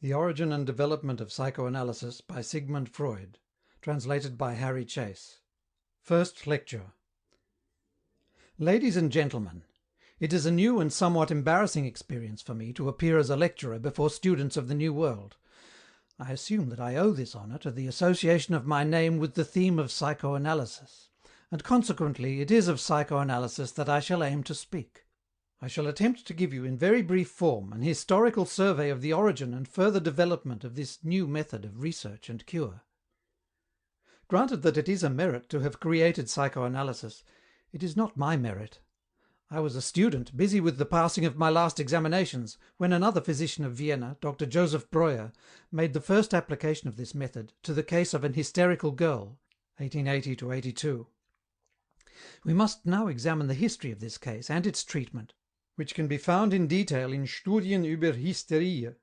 The Origin and Development of Psychoanalysis by Sigmund Freud, translated by Harry Chase. First Lecture. Ladies and gentlemen, it is a new and somewhat embarrassing experience for me to appear as a lecturer before students of the New World. I assume that I owe this honor to the association of my name with the theme of psychoanalysis, and consequently it is of psychoanalysis that I shall aim to speak. I shall attempt to give you in very brief form an historical survey of the origin and further development of this new method of research and cure. Granted that it is a merit to have created psychoanalysis, it is not my merit. I was a student, busy with the passing of my last examinations, when another physician of Vienna, Dr. Joseph Breuer, made the first application of this method to the case of an hysterical girl, 1880–82. We must now examine the history of this case and its treatment, which can be found in detail in Studien über Hysterie,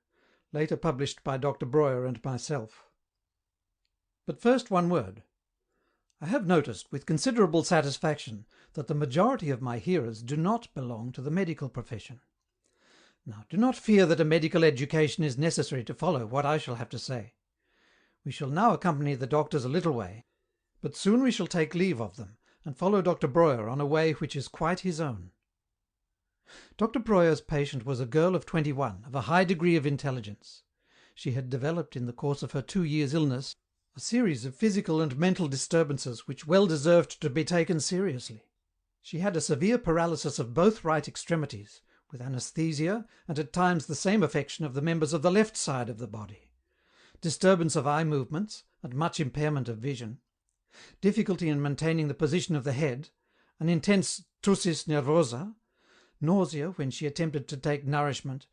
later published by Dr. Breuer and myself. But first one word. I have noticed, with considerable satisfaction, that the majority of my hearers do not belong to the medical profession. Now, do not fear that a medical education is necessary to follow what I shall have to say. We shall now accompany the doctors a little way, but soon we shall take leave of them, and follow Dr. Breuer on a way which is quite his own. Dr. Breuer's patient was a girl of 21, of a high degree of intelligence. She had developed in the course of her 2 years' illness a series of physical and mental disturbances which well deserved to be taken seriously. She had a severe paralysis of both right extremities, with anesthesia and at times the same affection of the members of the left side of the body, disturbance of eye movements and much impairment of vision, difficulty in maintaining the position of the head, an intense tussis nervosa, nausea when she attempted to take nourishment,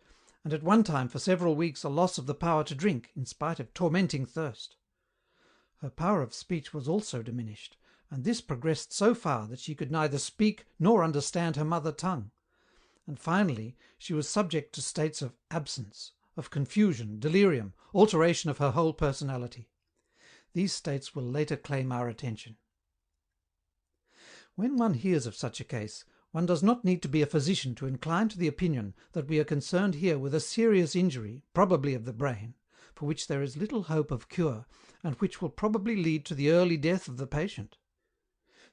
and at one time for several weeks a loss of the power to drink in spite of tormenting thirst. Her power of speech was also diminished, and this progressed so far that she could neither speak nor understand her mother tongue. And finally, she was subject to states of absence, of confusion, delirium, alteration of her whole personality. These states will later claim our attention. When one hears of such a case, one does not need to be a physician to incline to the opinion that we are concerned here with a serious injury, probably of the brain, for which there is little hope of cure, and which will probably lead to the early death of the patient.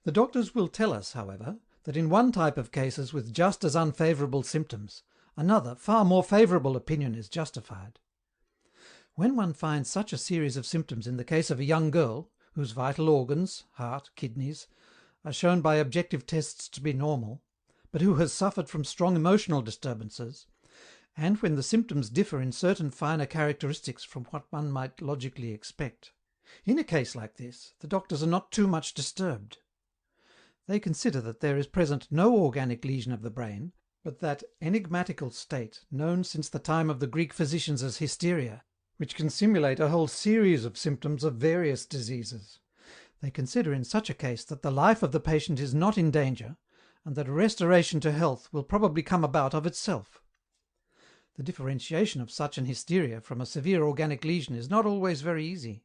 The doctors will tell us, however, that in one type of cases with just as unfavourable symptoms, another, far more favourable opinion is justified. When one finds such a series of symptoms in the case of a young girl, whose vital organs, heart, kidneys, are shown by objective tests to be normal, but who has suffered from strong emotional disturbances, and when the symptoms differ in certain finer characteristics from what one might logically expect, in a case like this, the doctors are not too much disturbed. They consider that there is present no organic lesion of the brain, but that enigmatical state, known since the time of the Greek physicians as hysteria, which can simulate a whole series of symptoms of various diseases. They consider in such a case that the life of the patient is not in danger, and that a restoration to health will probably come about of itself. The differentiation of such an hysteria from a severe organic lesion is not always very easy,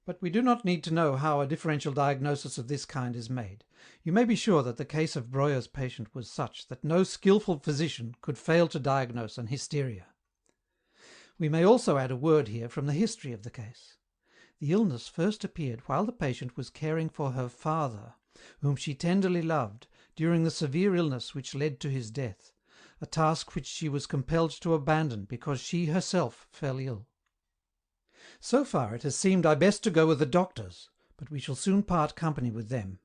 but we do not need to know how a differential diagnosis of this kind is made. You may be sure that the case of Breuer's patient was such that no skillful physician could fail to diagnose an hysteria. We may also add a word here from the history of the case. The illness first appeared while the patient was caring for her father, whom she tenderly loved, during the severe illness which led to his death, a task which she was compelled to abandon because she herself fell ill. So far it has seemed I best to go with the doctors, but we shall soon part company with them.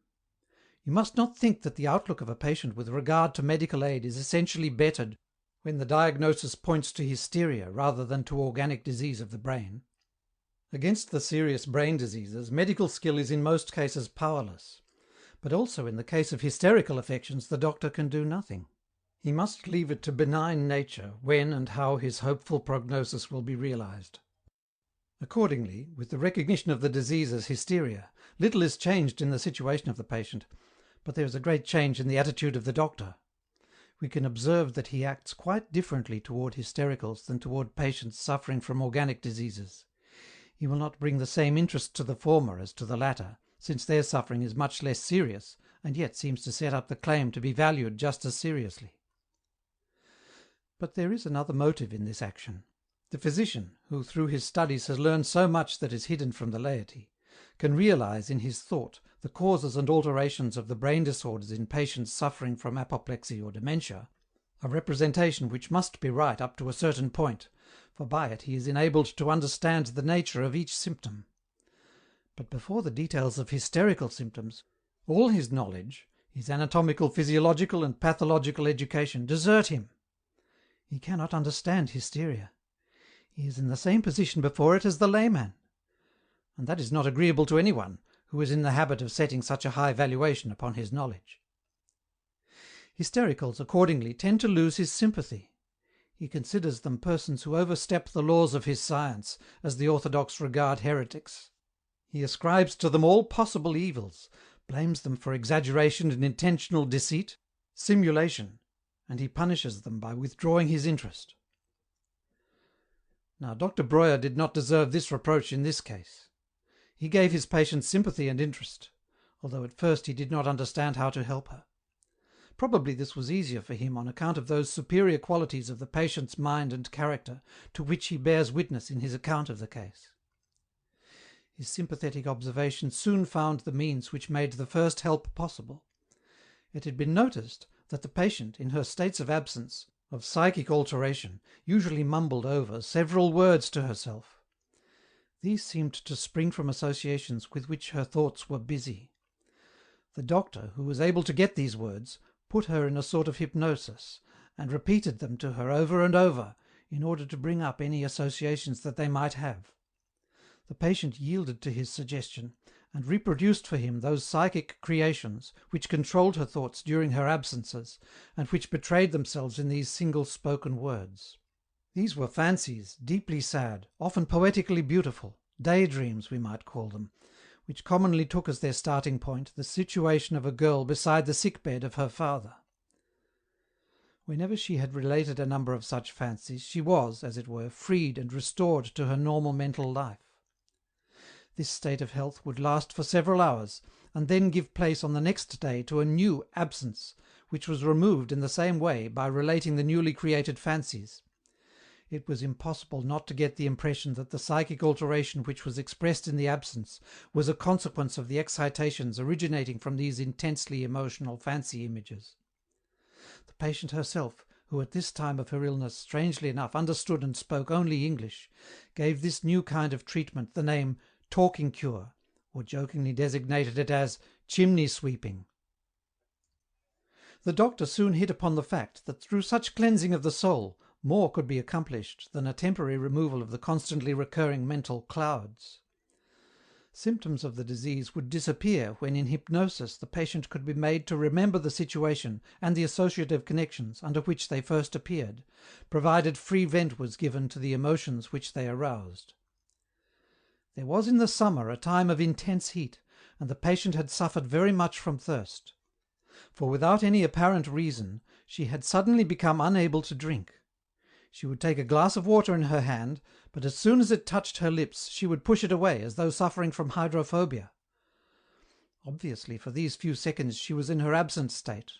You must not think that the outlook of a patient with regard to medical aid is essentially bettered when the diagnosis points to hysteria rather than to organic disease of the brain. Against the serious brain diseases, medical skill is in most cases powerless, but also in the case of hysterical affections the doctor can do nothing. He must leave it to benign nature when and how his hopeful prognosis will be realized. Accordingly, with the recognition of the disease as hysteria, little is changed in the situation of the patient, but there is a great change in the attitude of the doctor. We can observe that he acts quite differently toward hystericals than toward patients suffering from organic diseases. He will not bring the same interest to the former as to the latter, since their suffering is much less serious, and yet seems to set up the claim to be valued just as seriously. But there is another motive in this action. The physician, who through his studies has learned so much that is hidden from the laity, can realize in his thought the causes and alterations of the brain disorders in patients suffering from apoplexy or dementia, a representation which must be right up to a certain point, for by it he is enabled to understand the nature of each symptom. But before the details of hysterical symptoms, all his knowledge, his anatomical, physiological and pathological education desert him. He cannot understand hysteria. He is in the same position before it as the layman. And that is not agreeable to anyone who is in the habit of setting such a high valuation upon his knowledge. Hystericals, accordingly, tend to lose his sympathy. He considers them persons who overstep the laws of his science, as the orthodox regard heretics. He ascribes to them all possible evils, blames them for exaggeration and intentional deceit, simulation, and he punishes them by withdrawing his interest. Now, Dr. Breuer did not deserve this reproach in this case. He gave his patient sympathy and interest, although at first he did not understand how to help her. Probably this was easier for him on account of those superior qualities of the patient's mind and character to which he bears witness in his account of the case. His sympathetic observation soon found the means which made the first help possible. It had been noticed that the patient, in her states of absence, of psychic alteration, usually mumbled over several words to herself. These seemed to spring from associations with which her thoughts were busy. The doctor, who was able to get these words, put her in a sort of hypnosis, and repeated them to her over and over, in order to bring up any associations that they might have. The patient yielded to his suggestion, and reproduced for him those psychic creations which controlled her thoughts during her absences, and which betrayed themselves in these single-spoken words. These were fancies, deeply sad, often poetically beautiful, daydreams we might call them, which commonly took as their starting point the situation of a girl beside the sick-bed of her father. Whenever she had related a number of such fancies, she was, as it were, freed and restored to her normal mental life. This state of health would last for several hours, and then give place on the next day to a new absence, which was removed in the same way by relating the newly created fancies. It was impossible not to get the impression that the psychic alteration which was expressed in the absence was a consequence of the excitations originating from these intensely emotional fancy images. The patient herself, who at this time of her illness, strangely enough, understood and spoke only English, gave this new kind of treatment the name talking cure, or jokingly designated it as chimney sweeping. The doctor soon hit upon the fact that through such cleansing of the soul more could be accomplished than a temporary removal of the constantly recurring mental clouds. Symptoms of the disease would disappear when in hypnosis the patient could be made to remember the situation and the associative connections under which they first appeared, provided free vent was given to the emotions which they aroused. There was in the summer a time of intense heat, and the patient had suffered very much from thirst. For without any apparent reason, she had suddenly become unable to drink. She would take a glass of water in her hand, but as soon as it touched her lips she would push it away as though suffering from hydrophobia. Obviously, for these few seconds she was in her absent state.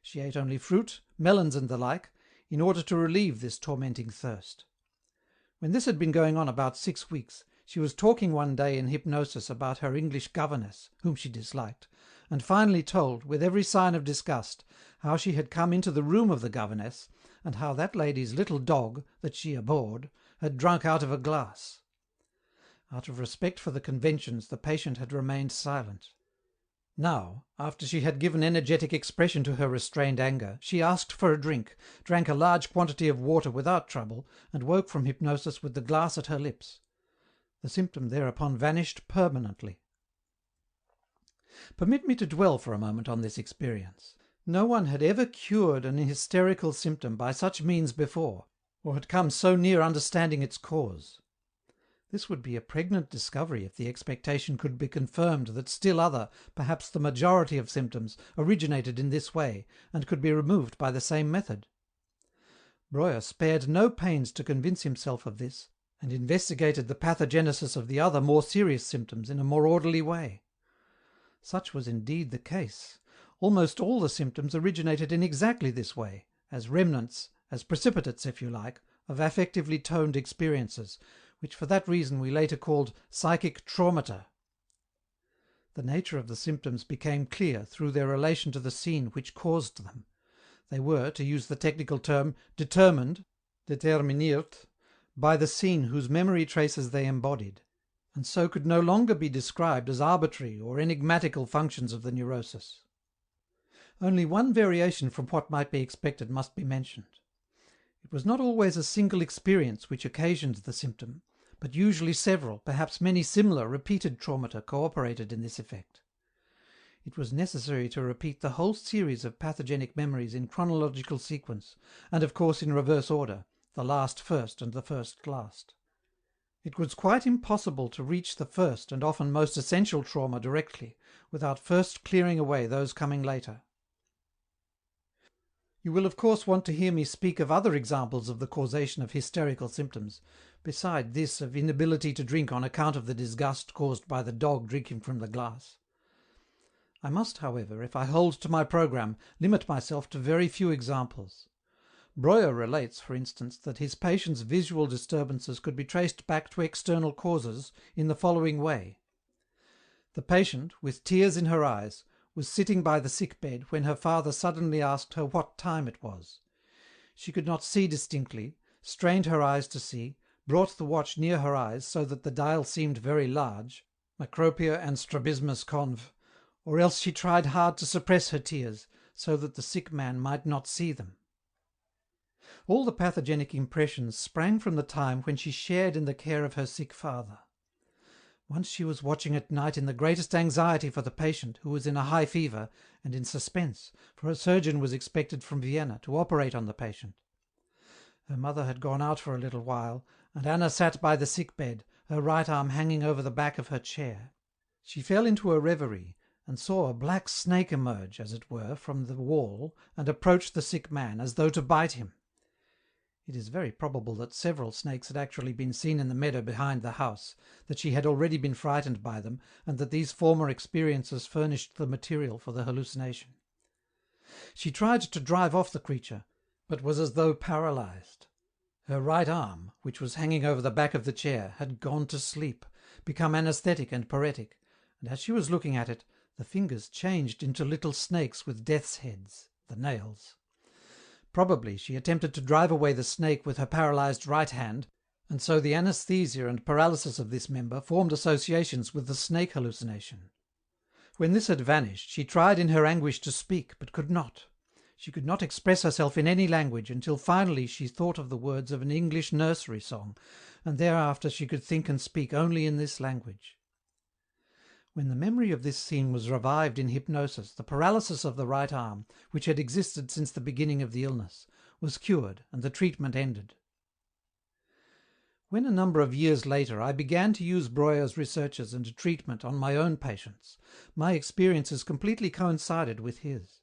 She ate only fruit, melons and the like, in order to relieve this tormenting thirst. When this had been going on about 6 weeks, she was talking one day in hypnosis about her English governess, whom she disliked, and finally told, with every sign of disgust, how she had come into the room of the governess, and how that lady's little dog, that she abhorred, had drunk out of a glass. Out of respect for the conventions, the patient had remained silent. Now, after she had given energetic expression to her restrained anger, she asked for a drink, drank a large quantity of water without trouble, and woke from hypnosis with the glass at her lips. The symptom thereupon vanished permanently. Permit me to dwell for a moment on this experience. No one had ever cured an hysterical symptom by such means before, or had come so near understanding its cause. This would be a pregnant discovery if the expectation could be confirmed that still other, perhaps the majority of symptoms, originated in this way, and could be removed by the same method. Breuer spared no pains to convince himself of this, and investigated the pathogenesis of the other more serious symptoms in a more orderly way. Such was indeed the case. Almost all the symptoms originated in exactly this way, as remnants, as precipitates, if you like, of affectively toned experiences, which for that reason we later called psychic traumata. The nature of the symptoms became clear through their relation to the scene which caused them. They were, to use the technical term, determined, determiniert, by the scene whose memory traces they embodied, and so could no longer be described as arbitrary or enigmatical functions of the neurosis. Only one variation from what might be expected must be mentioned. It was not always a single experience which occasioned the symptom, but usually several, perhaps many similar, repeated traumata cooperated in this effect. It was necessary to repeat the whole series of pathogenic memories in chronological sequence, and of course in reverse order, the last first and the first last. It was quite impossible to reach the first and often most essential trauma directly, without first clearing away those coming later. You will of course want to hear me speak of other examples of the causation of hysterical symptoms, beside this of inability to drink on account of the disgust caused by the dog drinking from the glass. I must, however, if I hold to my programme, limit myself to very few examples. Breuer relates, for instance, that his patient's visual disturbances could be traced back to external causes in the following way. The patient, with tears in her eyes, was sitting by the sick bed when her father suddenly asked her what time it was. She could not see distinctly, strained her eyes to see, brought the watch near her eyes so that the dial seemed very large, macropia and strabismus conv, or else she tried hard to suppress her tears, so that the sick man might not see them. All the pathogenic impressions sprang from the time when she shared in the care of her sick father. Once she was watching at night in the greatest anxiety for the patient, who was in a high fever, and in suspense, for a surgeon was expected from Vienna to operate on the patient. Her mother had gone out for a little while, and Anna sat by the sick bed, her right arm hanging over the back of her chair. She fell into a reverie, and saw a black snake emerge, as it were, from the wall, and approach the sick man, as though to bite him. It is very probable that several snakes had actually been seen in the meadow behind the house, that she had already been frightened by them, and that these former experiences furnished the material for the hallucination. She tried to drive off the creature, but was as though paralyzed. Her right arm, which was hanging over the back of the chair, had gone to sleep, become anesthetic and paretic, and as she was looking at it, the fingers changed into little snakes with death's heads, the nails. Probably she attempted to drive away the snake with her paralyzed right hand, and so the anesthesia and paralysis of this member formed associations with the snake hallucination. When this had vanished, she tried in her anguish to speak, but could not. She could not express herself in any language until finally she thought of the words of an English nursery song, and thereafter she could think and speak only in this language. When the memory of this scene was revived in hypnosis, the paralysis of the right arm, which had existed since the beginning of the illness, was cured and the treatment ended. When a number of years later I began to use Breuer's researches and treatment on my own patients, my experiences completely coincided with his.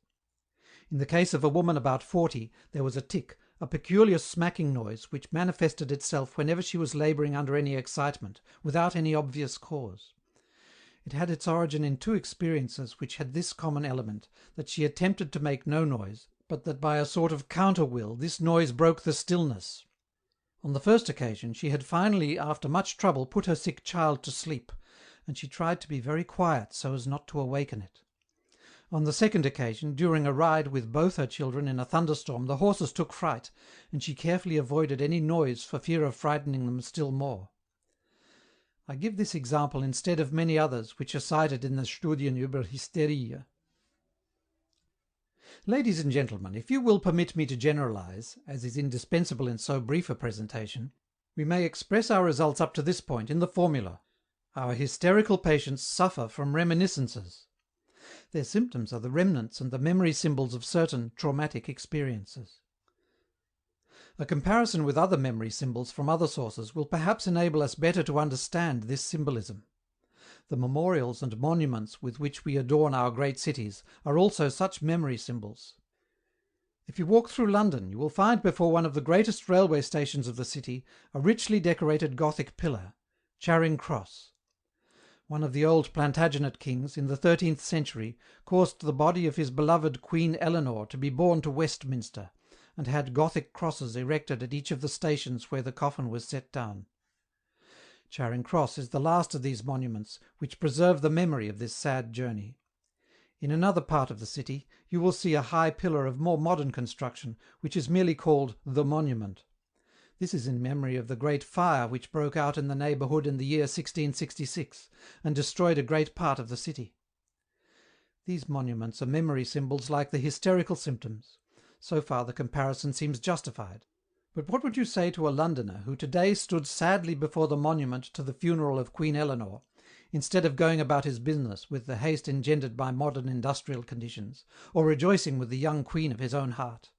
In the case of a woman about 40, there was a tic, a peculiar smacking noise which manifested itself whenever she was labouring under any excitement, without any obvious cause. It had its origin in two experiences which had this common element, that she attempted to make no noise, but that by a sort of counter-will this noise broke the stillness. On the first occasion she had finally, after much trouble, put her sick child to sleep, and she tried to be very quiet so as not to awaken it. On the second occasion, during a ride with both her children in a thunderstorm, the horses took fright, and she carefully avoided any noise for fear of frightening them still more. I give this example instead of many others which are cited in the Studien über Hysterie. Ladies and gentlemen, if you will permit me to generalize, as is indispensable in so brief a presentation, we may express our results up to this point in the formula: our hysterical patients suffer from reminiscences. Their symptoms are the remnants and the memory symbols of certain traumatic experiences. A comparison with other memory symbols from other sources will perhaps enable us better to understand this symbolism. The memorials and monuments with which we adorn our great cities are also such memory symbols. If you walk through London, you will find before one of the greatest railway stations of the city a richly decorated Gothic pillar, Charing Cross. One of the old Plantagenet kings, in the 13th century, caused the body of his beloved Queen Eleanor to be borne to Westminster, and had Gothic crosses erected at each of the stations where the coffin was set down. Charing Cross is the last of these monuments which preserve the memory of this sad journey. In another part of the city you will see a high pillar of more modern construction, which is merely called the Monument. This is in memory of the great fire which broke out in the neighbourhood in the year 1666, and destroyed a great part of the city. These monuments are memory symbols like the hysterical symptoms. So far the comparison seems justified. But what would you say to a Londoner who today stood sadly before the monument to the funeral of Queen Eleanor, instead of going about his business with the haste engendered by modern industrial conditions, or rejoicing with the young queen of his own heart?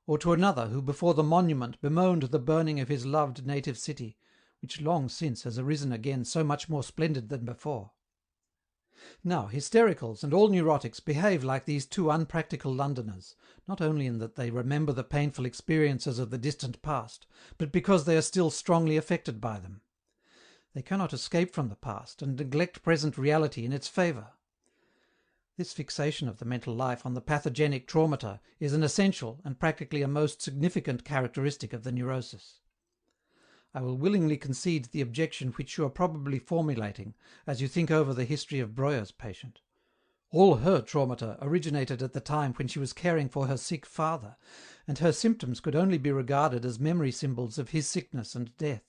Or to another who before the monument bemoaned the burning of his loved native city, which long since has arisen again so much more splendid than before? Now, hystericals and all neurotics behave like these two unpractical Londoners, not only in that they remember the painful experiences of the distant past, but because they are still strongly affected by them. They cannot escape from the past, and neglect present reality in its favour. This fixation of the mental life on the pathogenic traumata is an essential and practically a most significant characteristic of the neurosis. I will willingly concede the objection which you are probably formulating as you think over the history of Breuer's patient. All her traumata originated at the time when she was caring for her sick father, and her symptoms could only be regarded as memory symbols of his sickness and death.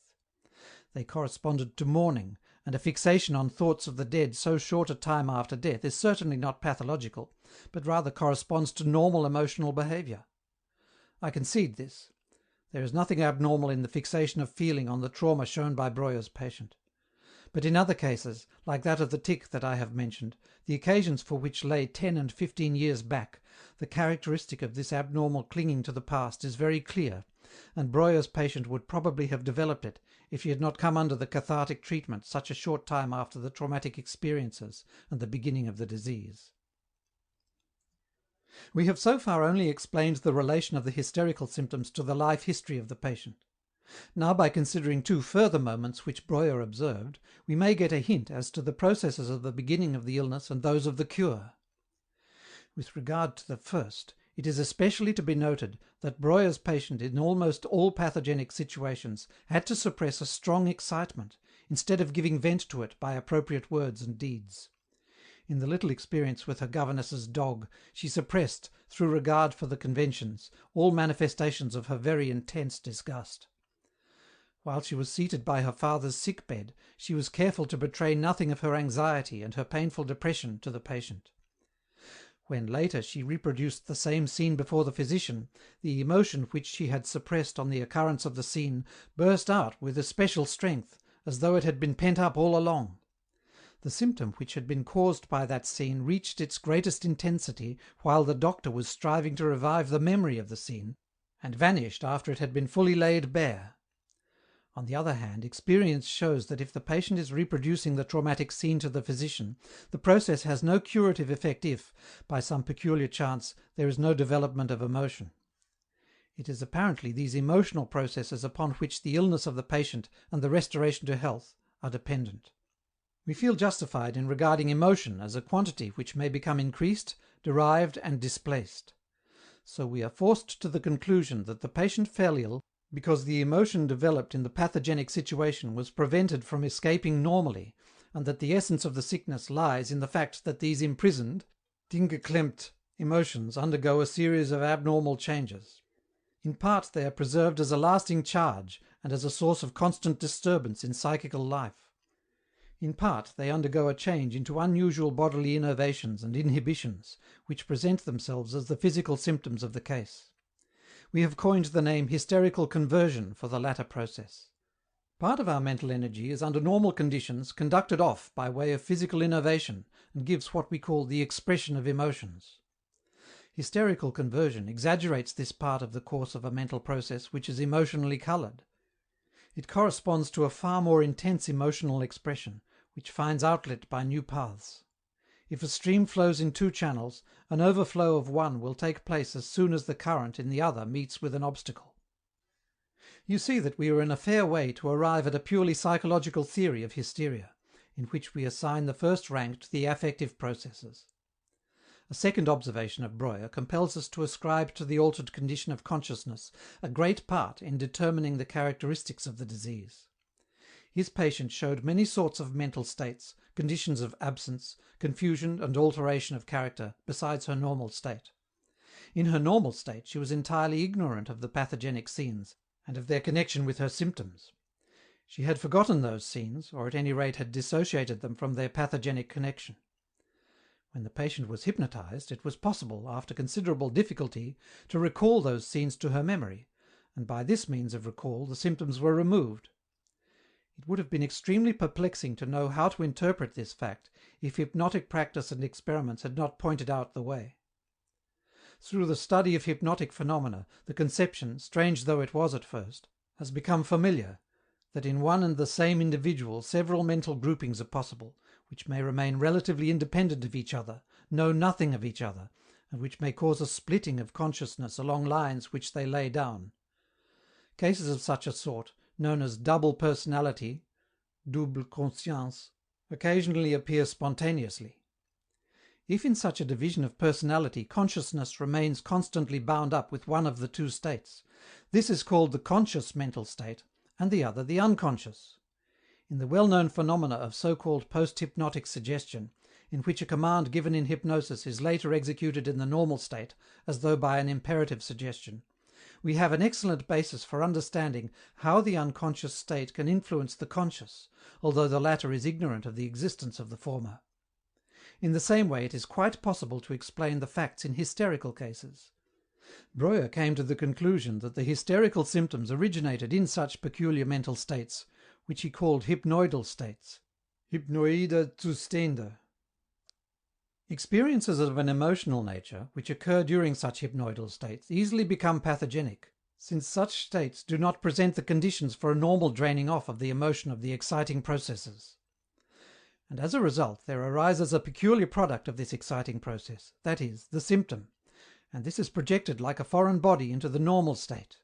They corresponded to mourning, and a fixation on thoughts of the dead so short a time after death is certainly not pathological, but rather corresponds to normal emotional behaviour. I concede this. There is nothing abnormal in the fixation of feeling on the trauma shown by Breuer's patient. But in other cases, like that of the tic that I have mentioned, the occasions for which lay 10 and 15 years back, the characteristic of this abnormal clinging to the past is very clear, and Breuer's patient would probably have developed it if he had not come under the cathartic treatment such a short time after the traumatic experiences and the beginning of the disease. We have so far only explained the relation of the hysterical symptoms to the life history of the patient. Now, by considering two further moments which Breuer observed, we may get a hint as to the processes of the beginning of the illness and those of the cure. With regard to the first, it is especially to be noted that Breuer's patient in almost all pathogenic situations had to suppress a strong excitement, instead of giving vent to it by appropriate words and deeds. In the little experience with her governess's dog, she suppressed, through regard for the conventions, all manifestations of her very intense disgust. While she was seated by her father's sick bed, she was careful to betray nothing of her anxiety and her painful depression to the patient. When later she reproduced the same scene before the physician, the emotion which she had suppressed on the occurrence of the scene burst out with especial strength, as though it had been pent up all along. The symptom which had been caused by that scene reached its greatest intensity while the doctor was striving to revive the memory of the scene, and vanished after it had been fully laid bare. On the other hand, experience shows that if the patient is reproducing the traumatic scene to the physician, the process has no curative effect if, by some peculiar chance, there is no development of emotion. It is apparently these emotional processes upon which the illness of the patient and the restoration to health are dependent. We feel justified in regarding emotion as a quantity which may become increased, derived, and displaced. So we are forced to the conclusion that the patient fell ill because the emotion developed in the pathogenic situation was prevented from escaping normally, and that the essence of the sickness lies in the fact that these imprisoned, Dinge-klemmt emotions undergo a series of abnormal changes. In part they are preserved as a lasting charge and as a source of constant disturbance in psychical life. In part they undergo a change into unusual bodily innervations and inhibitions, which present themselves as the physical symptoms of the case. We have coined the name hysterical conversion for the latter process. Part of our mental energy is under normal conditions conducted off by way of physical innervation and gives what we call the expression of emotions. Hysterical conversion exaggerates this part of the course of a mental process which is emotionally coloured. It corresponds to a far more intense emotional expression, which finds outlet by new paths. If a stream flows in two channels, an overflow of one will take place as soon as the current in the other meets with an obstacle. You see that we are in a fair way to arrive at a purely psychological theory of hysteria, in which we assign the first rank to the affective processes. A second observation of Breuer compels us to ascribe to the altered condition of consciousness a great part in determining the characteristics of the disease. His patient showed many sorts of mental states, conditions of absence, confusion and alteration of character, besides her normal state. In her normal state she was entirely ignorant of the pathogenic scenes, and of their connection with her symptoms. She had forgotten those scenes, or at any rate had dissociated them from their pathogenic connection. When the patient was hypnotized, it was possible, after considerable difficulty, to recall those scenes to her memory, and by this means of recall the symptoms were removed. It would have been extremely perplexing to know how to interpret this fact if hypnotic practice and experiments had not pointed out the way. Through the study of hypnotic phenomena, the conception, strange though it was at first, has become familiar, that in one and the same individual several mental groupings are possible, which may remain relatively independent of each other, know nothing of each other, and which may cause a splitting of consciousness along lines which they lay down. Cases of such a sort, known as double personality, double conscience, occasionally appear spontaneously. If in such a division of personality consciousness remains constantly bound up with one of the two states, this is called the conscious mental state, and the other the unconscious. In the well-known phenomena of so-called post-hypnotic suggestion, in which a command given in hypnosis is later executed in the normal state, as though by an imperative suggestion, we have an excellent basis for understanding how the unconscious state can influence the conscious, although the latter is ignorant of the existence of the former. In the same way it is quite possible to explain the facts in hysterical cases. Breuer came to the conclusion that the hysterical symptoms originated in such peculiar mental states, which he called hypnoidal states, hypnoide Zustände. Experiences of an emotional nature, which occur during such hypnoidal states, easily become pathogenic, since such states do not present the conditions for a normal draining off of the emotion of the exciting processes. And as a result there arises a peculiar product of this exciting process, that is, the symptom, and this is projected like a foreign body into the normal state.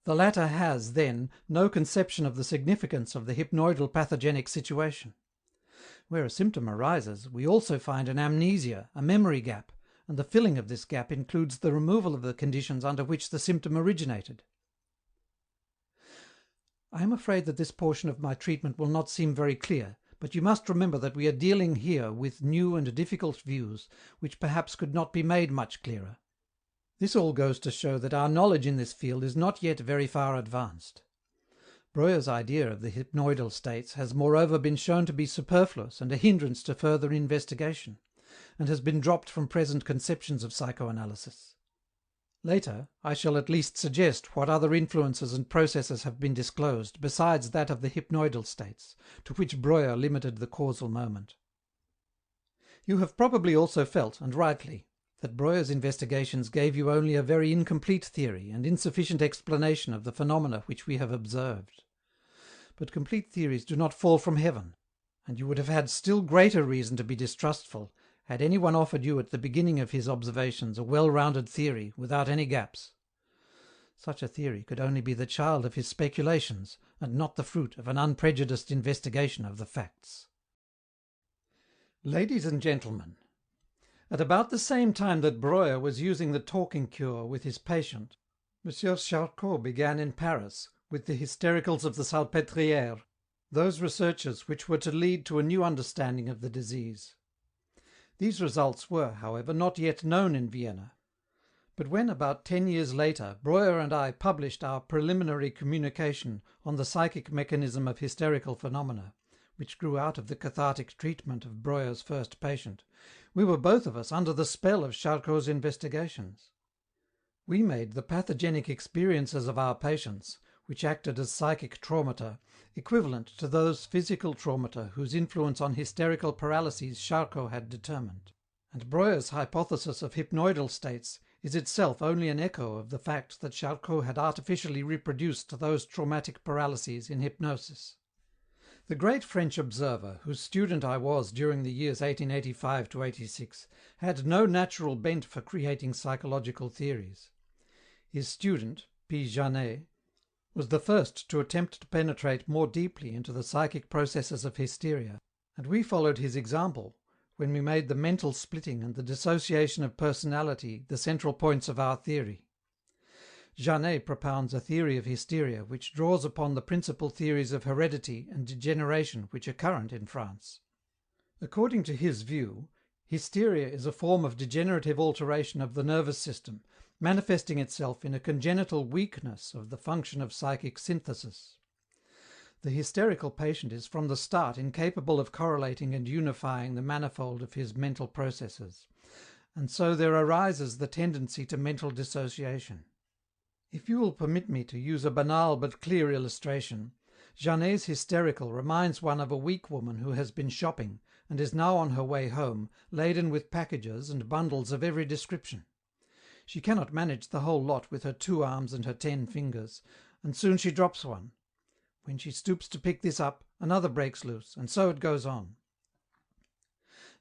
The latter has, then, no conception of the significance of the hypnoidal pathogenic situation. Where a symptom arises, we also find an amnesia, a memory gap, and the filling of this gap includes the removal of the conditions under which the symptom originated. I am afraid that this portion of my treatment will not seem very clear, but you must remember that we are dealing here with new and difficult views, which perhaps could not be made much clearer. This all goes to show that our knowledge in this field is not yet very far advanced. Breuer's idea of the hypnoidal states has moreover been shown to be superfluous and a hindrance to further investigation, and has been dropped from present conceptions of psychoanalysis. Later, I shall at least suggest what other influences and processes have been disclosed, besides that of the hypnoidal states, to which Breuer limited the causal moment. You have probably also felt, and rightly, that Breuer's investigations gave you only a very incomplete theory and insufficient explanation of the phenomena which we have observed. But complete theories do not fall from heaven, and you would have had still greater reason to be distrustful had any one offered you at the beginning of his observations a well-rounded theory, without any gaps. Such a theory could only be the child of his speculations, and not the fruit of an unprejudiced investigation of the facts. Ladies and gentlemen, at about the same time that Breuer was using the talking cure with his patient, M. Charcot began in Paris, with the hystericals of the Salpêtrière, those researches which were to lead to a new understanding of the disease. These results were, however, not yet known in Vienna. But when, about 10 years later, Breuer and I published our preliminary communication on the psychic mechanism of hysterical phenomena, which grew out of the cathartic treatment of Breuer's first patient, we were both of us under the spell of Charcot's investigations. We made the pathogenic experiences of our patients, which acted as psychic traumata, equivalent to those physical traumata whose influence on hysterical paralyses Charcot had determined. And Breuer's hypothesis of hypnoidal states is itself only an echo of the fact that Charcot had artificially reproduced those traumatic paralyses in hypnosis. The great French observer, whose student I was during the years 1885 to 86, had no natural bent for creating psychological theories. His student, P. Janet, was the first to attempt to penetrate more deeply into the psychic processes of hysteria, and we followed his example, when we made the mental splitting and the dissociation of personality the central points of our theory. Janet propounds a theory of hysteria which draws upon the principal theories of heredity and degeneration which are current in France. According to his view, hysteria is a form of degenerative alteration of the nervous system, manifesting itself in a congenital weakness of the function of psychic synthesis. The hysterical patient is from the start incapable of correlating and unifying the manifold of his mental processes, and so there arises the tendency to mental dissociation. If you will permit me to use a banal but clear illustration, Janet's hysterical reminds one of a weak woman who has been shopping and is now on her way home, laden with packages and bundles of every description. She cannot manage the whole lot with her 2 arms and her 10 fingers, and soon she drops one. When she stoops to pick this up, another breaks loose, and so it goes on.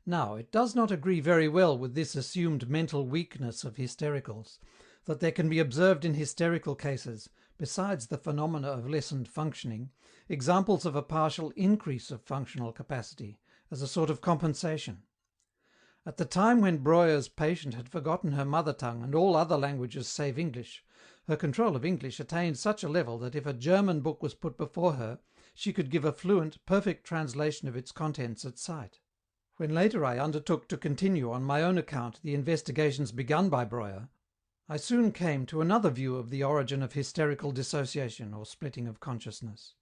Now, it does not agree very well with this assumed mental weakness of hystericals, that there can be observed in hysterical cases, besides the phenomena of lessened functioning, examples of a partial increase of functional capacity, as a sort of compensation. At the time when Breuer's patient had forgotten her mother tongue and all other languages save English, her control of English attained such a level that if a German book was put before her, she could give a fluent, perfect translation of its contents at sight. When later I undertook to continue on my own account the investigations begun by Breuer, I soon came to another view of the origin of hysterical dissociation or splitting of consciousness.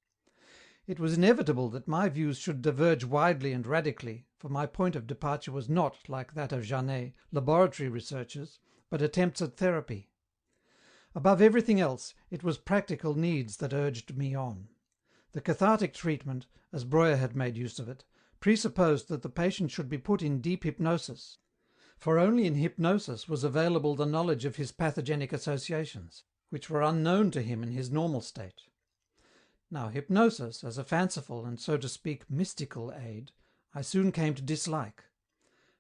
It was inevitable that my views should diverge widely and radically, for my point of departure was not, like that of Janet, laboratory researches, but attempts at therapy. Above everything else, it was practical needs that urged me on. The cathartic treatment, as Breuer had made use of it, presupposed that the patient should be put in deep hypnosis, for only in hypnosis was available the knowledge of his pathogenic associations, which were unknown to him in his normal state. Now, hypnosis, as a fanciful and, so to speak, mystical aid, I soon came to dislike.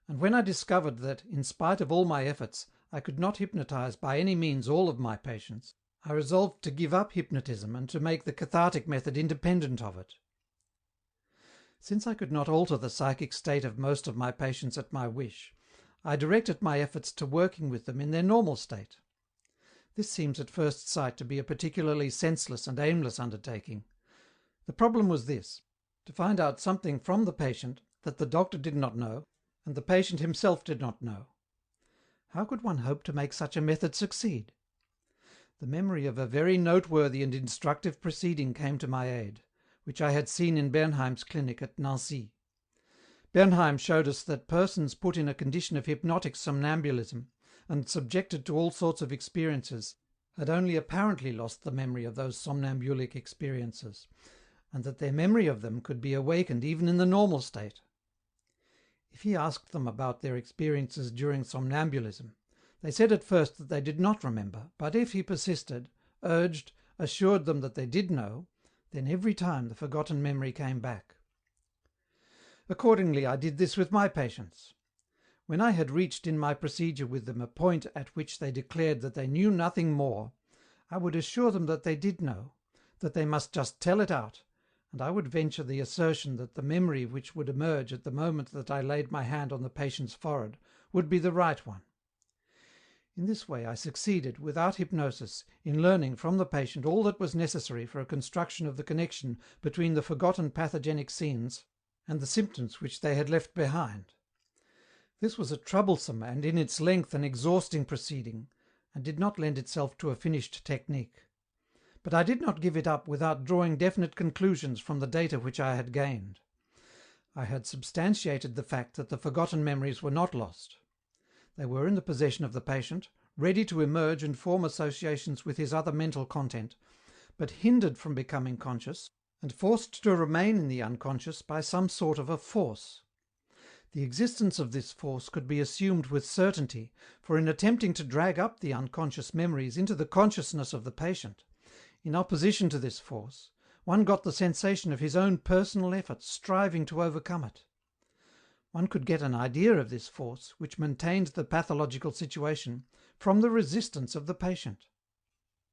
And when I discovered that, in spite of all my efforts, I could not hypnotize by any means all of my patients, I resolved to give up hypnotism and to make the cathartic method independent of it. Since I could not alter the psychic state of most of my patients at my wish, I directed my efforts to working with them in their normal state. This seems at first sight to be a particularly senseless and aimless undertaking. The problem was this: to find out something from the patient that the doctor did not know, and the patient himself did not know. How could one hope to make such a method succeed? The memory of a very noteworthy and instructive proceeding came to my aid, which I had seen in Bernheim's clinic at Nancy. Bernheim showed us that persons put in a condition of hypnotic somnambulism and subjected to all sorts of experiences had only apparently lost the memory of those somnambulic experiences, and that their memory of them could be awakened even in the normal state. If he asked them about their experiences during somnambulism, they said at first that they did not remember, but if he persisted, urged, assured them that they did know, then every time the forgotten memory came back. Accordingly, I did this with my patients. When I had reached in my procedure with them a point at which they declared that they knew nothing more, I would assure them that they did know, that they must just tell it out, and I would venture the assertion that the memory which would emerge at the moment that I laid my hand on the patient's forehead would be the right one. In this way I succeeded, without hypnosis, in learning from the patient all that was necessary for a construction of the connection between the forgotten pathogenic scenes and the symptoms which they had left behind. This was a troublesome and in its length an exhausting proceeding, and did not lend itself to a finished technique. But I did not give it up without drawing definite conclusions from the data which I had gained. I had substantiated the fact that the forgotten memories were not lost. They were in the possession of the patient, ready to emerge and form associations with his other mental content, but hindered from becoming conscious, and forced to remain in the unconscious by some sort of a force. The existence of this force could be assumed with certainty, for in attempting to drag up the unconscious memories into the consciousness of the patient, in opposition to this force, one got the sensation of his own personal effort striving to overcome it. One could get an idea of this force, which maintained the pathological situation, from the resistance of the patient.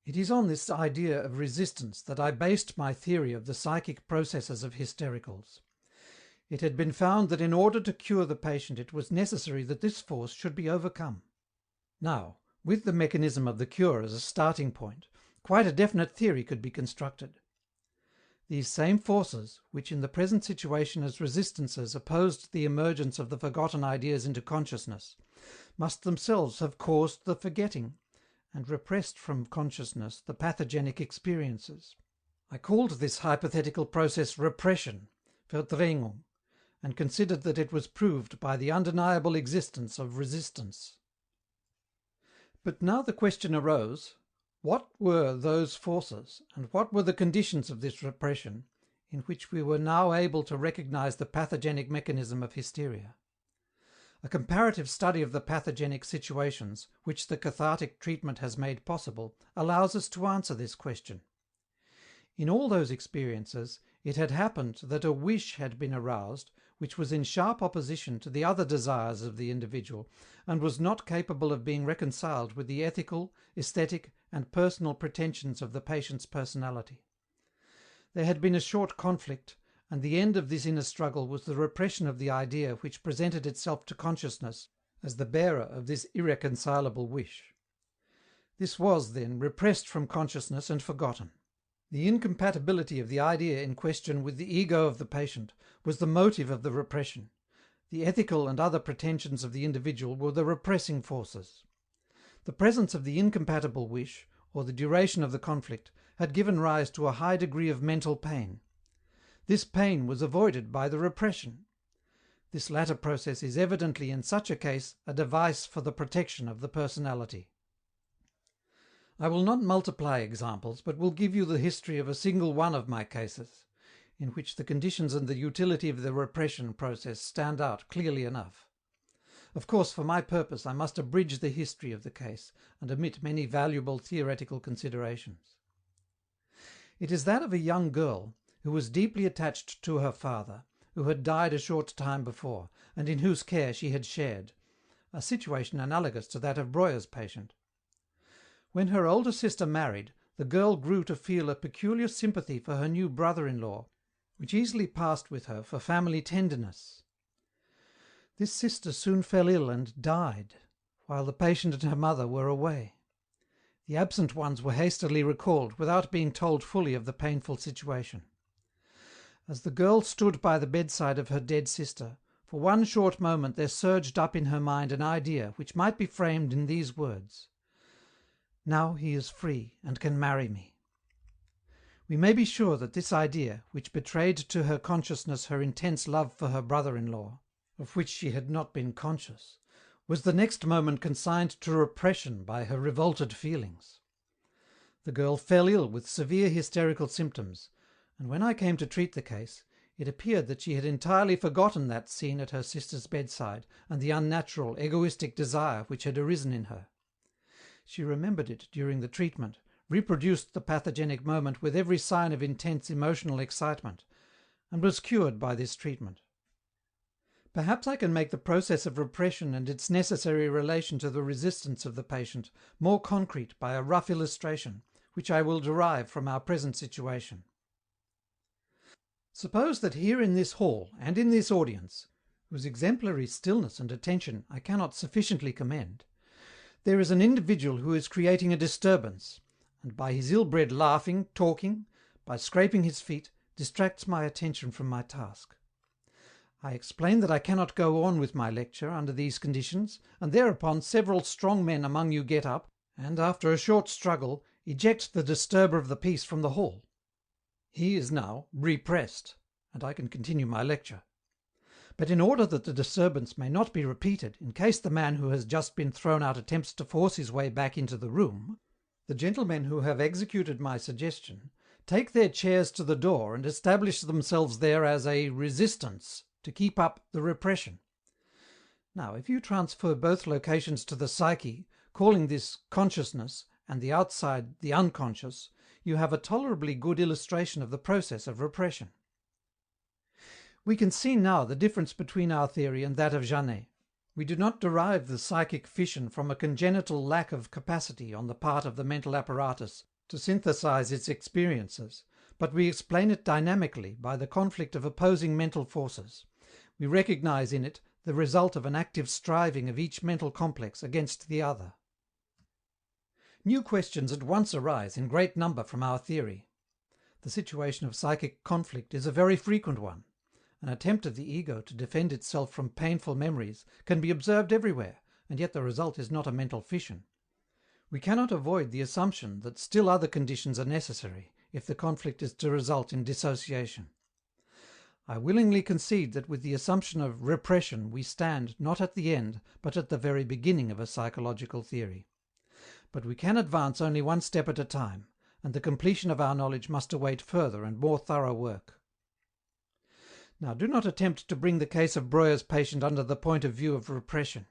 It is on this idea of resistance that I based my theory of the psychic processes of hystericals. it had been found that in order to cure the patient it was necessary that this force should be overcome. Now, with the mechanism of the cure as a starting point, quite a definite theory could be constructed. These same forces, which in the present situation as resistances opposed the emergence of the forgotten ideas into consciousness, must themselves have caused the forgetting, and repressed from consciousness the pathogenic experiences. I called this hypothetical process repression, Verdrängung, and considered that it was proved by the undeniable existence of resistance. But now the question arose, what were those forces, and what were the conditions of this repression, in which we were now able to recognize the pathogenic mechanism of hysteria? A comparative study of the pathogenic situations, which the cathartic treatment has made possible, allows us to answer this question. In all those experiences, it had happened that a wish had been aroused which was in sharp opposition to the other desires of the individual, and was not capable of being reconciled with the ethical, aesthetic, and personal pretensions of the patient's personality. There had been a short conflict, and the end of this inner struggle was the repression of the idea which presented itself to consciousness as the bearer of this irreconcilable wish. This was, then, repressed from consciousness and forgotten. The incompatibility of the idea in question with the ego of the patient was the motive of the repression. The ethical and other pretensions of the individual were the repressing forces. The presence of the incompatible wish, or the duration of the conflict, had given rise to a high degree of mental pain. This pain was avoided by the repression. This latter process is evidently in such a case a device for the protection of the personality. I will not multiply examples, but will give you the history of a single one of my cases, in which the conditions and the utility of the repression process stand out clearly enough. Of course, for my purpose, I must abridge the history of the case, and omit many valuable theoretical considerations. It is that of a young girl, who was deeply attached to her father, who had died a short time before, and in whose care she had shared, a situation analogous to that of Breuer's patient. When her older sister married, the girl grew to feel a peculiar sympathy for her new brother-in-law, which easily passed with her for family tenderness. This sister soon fell ill and died, while the patient and her mother were away. The absent ones were hastily recalled, without being told fully of the painful situation. As the girl stood by the bedside of her dead sister, for one short moment there surged up in her mind an idea which might be framed in these words: "Now he is free and can marry me." We may be sure that this idea, which betrayed to her consciousness her intense love for her brother-in-law, of which she had not been conscious, was the next moment consigned to repression by her revolted feelings. The girl fell ill with severe hysterical symptoms, and when I came to treat the case, it appeared that she had entirely forgotten that scene at her sister's bedside and the unnatural, egoistic desire which had arisen in her. She remembered it during the treatment, reproduced the pathogenic moment with every sign of intense emotional excitement, and was cured by this treatment. Perhaps I can make the process of repression and its necessary relation to the resistance of the patient more concrete by a rough illustration, which I will derive from our present situation. Suppose that here in this hall, and in this audience, whose exemplary stillness and attention I cannot sufficiently commend, there is an individual who is creating a disturbance, and by his ill-bred laughing, talking, by scraping his feet, distracts my attention from my task. I explain that I cannot go on with my lecture under these conditions, and thereupon several strong men among you get up, and, after a short struggle, eject the disturber of the peace from the hall. He is now repressed, and I can continue my lecture. But in order that the disturbance may not be repeated, in case the man who has just been thrown out attempts to force his way back into the room, the gentlemen who have executed my suggestion take their chairs to the door and establish themselves there as a resistance to keep up the repression. Now, if you transfer both locations to the psyche, calling this consciousness and the outside the unconscious, you have a tolerably good illustration of the process of repression. We can see now the difference between our theory and that of Janet. We do not derive the psychic fission from a congenital lack of capacity on the part of the mental apparatus to synthesize its experiences, but we explain it dynamically by the conflict of opposing mental forces, We recognize in it the result of an active striving of each mental complex against the other. New questions at once arise in great number from our theory. The situation of psychic conflict is a very frequent one. An attempt of the ego to defend itself from painful memories can be observed everywhere, and yet the result is not a mental fission. We cannot avoid the assumption that still other conditions are necessary if the conflict is to result in dissociation. I willingly concede that with the assumption of repression we stand not at the end but at the very beginning of a psychological theory. But we can advance only one step at a time, and the completion of our knowledge must await further and more thorough work. Now do not attempt to bring the case of Breuer's patient under the point of view of repression.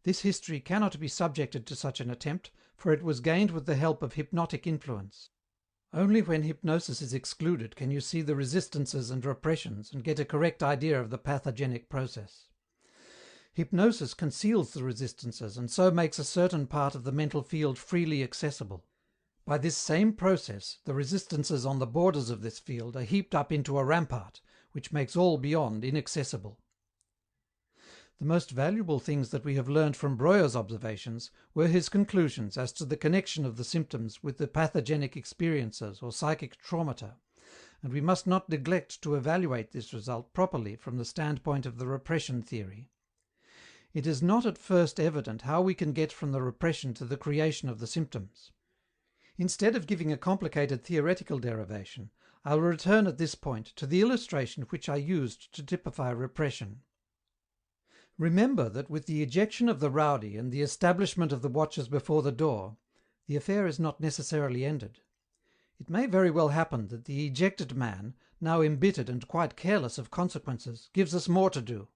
This history cannot be subjected to such an attempt, for it was gained with the help of hypnotic influence. Only when hypnosis is excluded can you see the resistances and repressions and get a correct idea of the pathogenic process. Hypnosis conceals the resistances and so makes a certain part of the mental field freely accessible. By this same process, the resistances on the borders of this field are heaped up into a rampart, which makes all beyond inaccessible. The most valuable things that we have learned from Breuer's observations were his conclusions as to the connection of the symptoms with the pathogenic experiences or psychic traumata, and we must not neglect to evaluate this result properly from the standpoint of the repression theory. It is not at first evident how we can get from the repression to the creation of the symptoms. Instead of giving a complicated theoretical derivation, I will return at this point to the illustration which I used to typify repression. Remember that with the ejection of the rowdy and the establishment of the watchers before the door, the affair is not necessarily ended. It may very well happen that the ejected man, now embittered and quite careless of consequences, gives us more to do.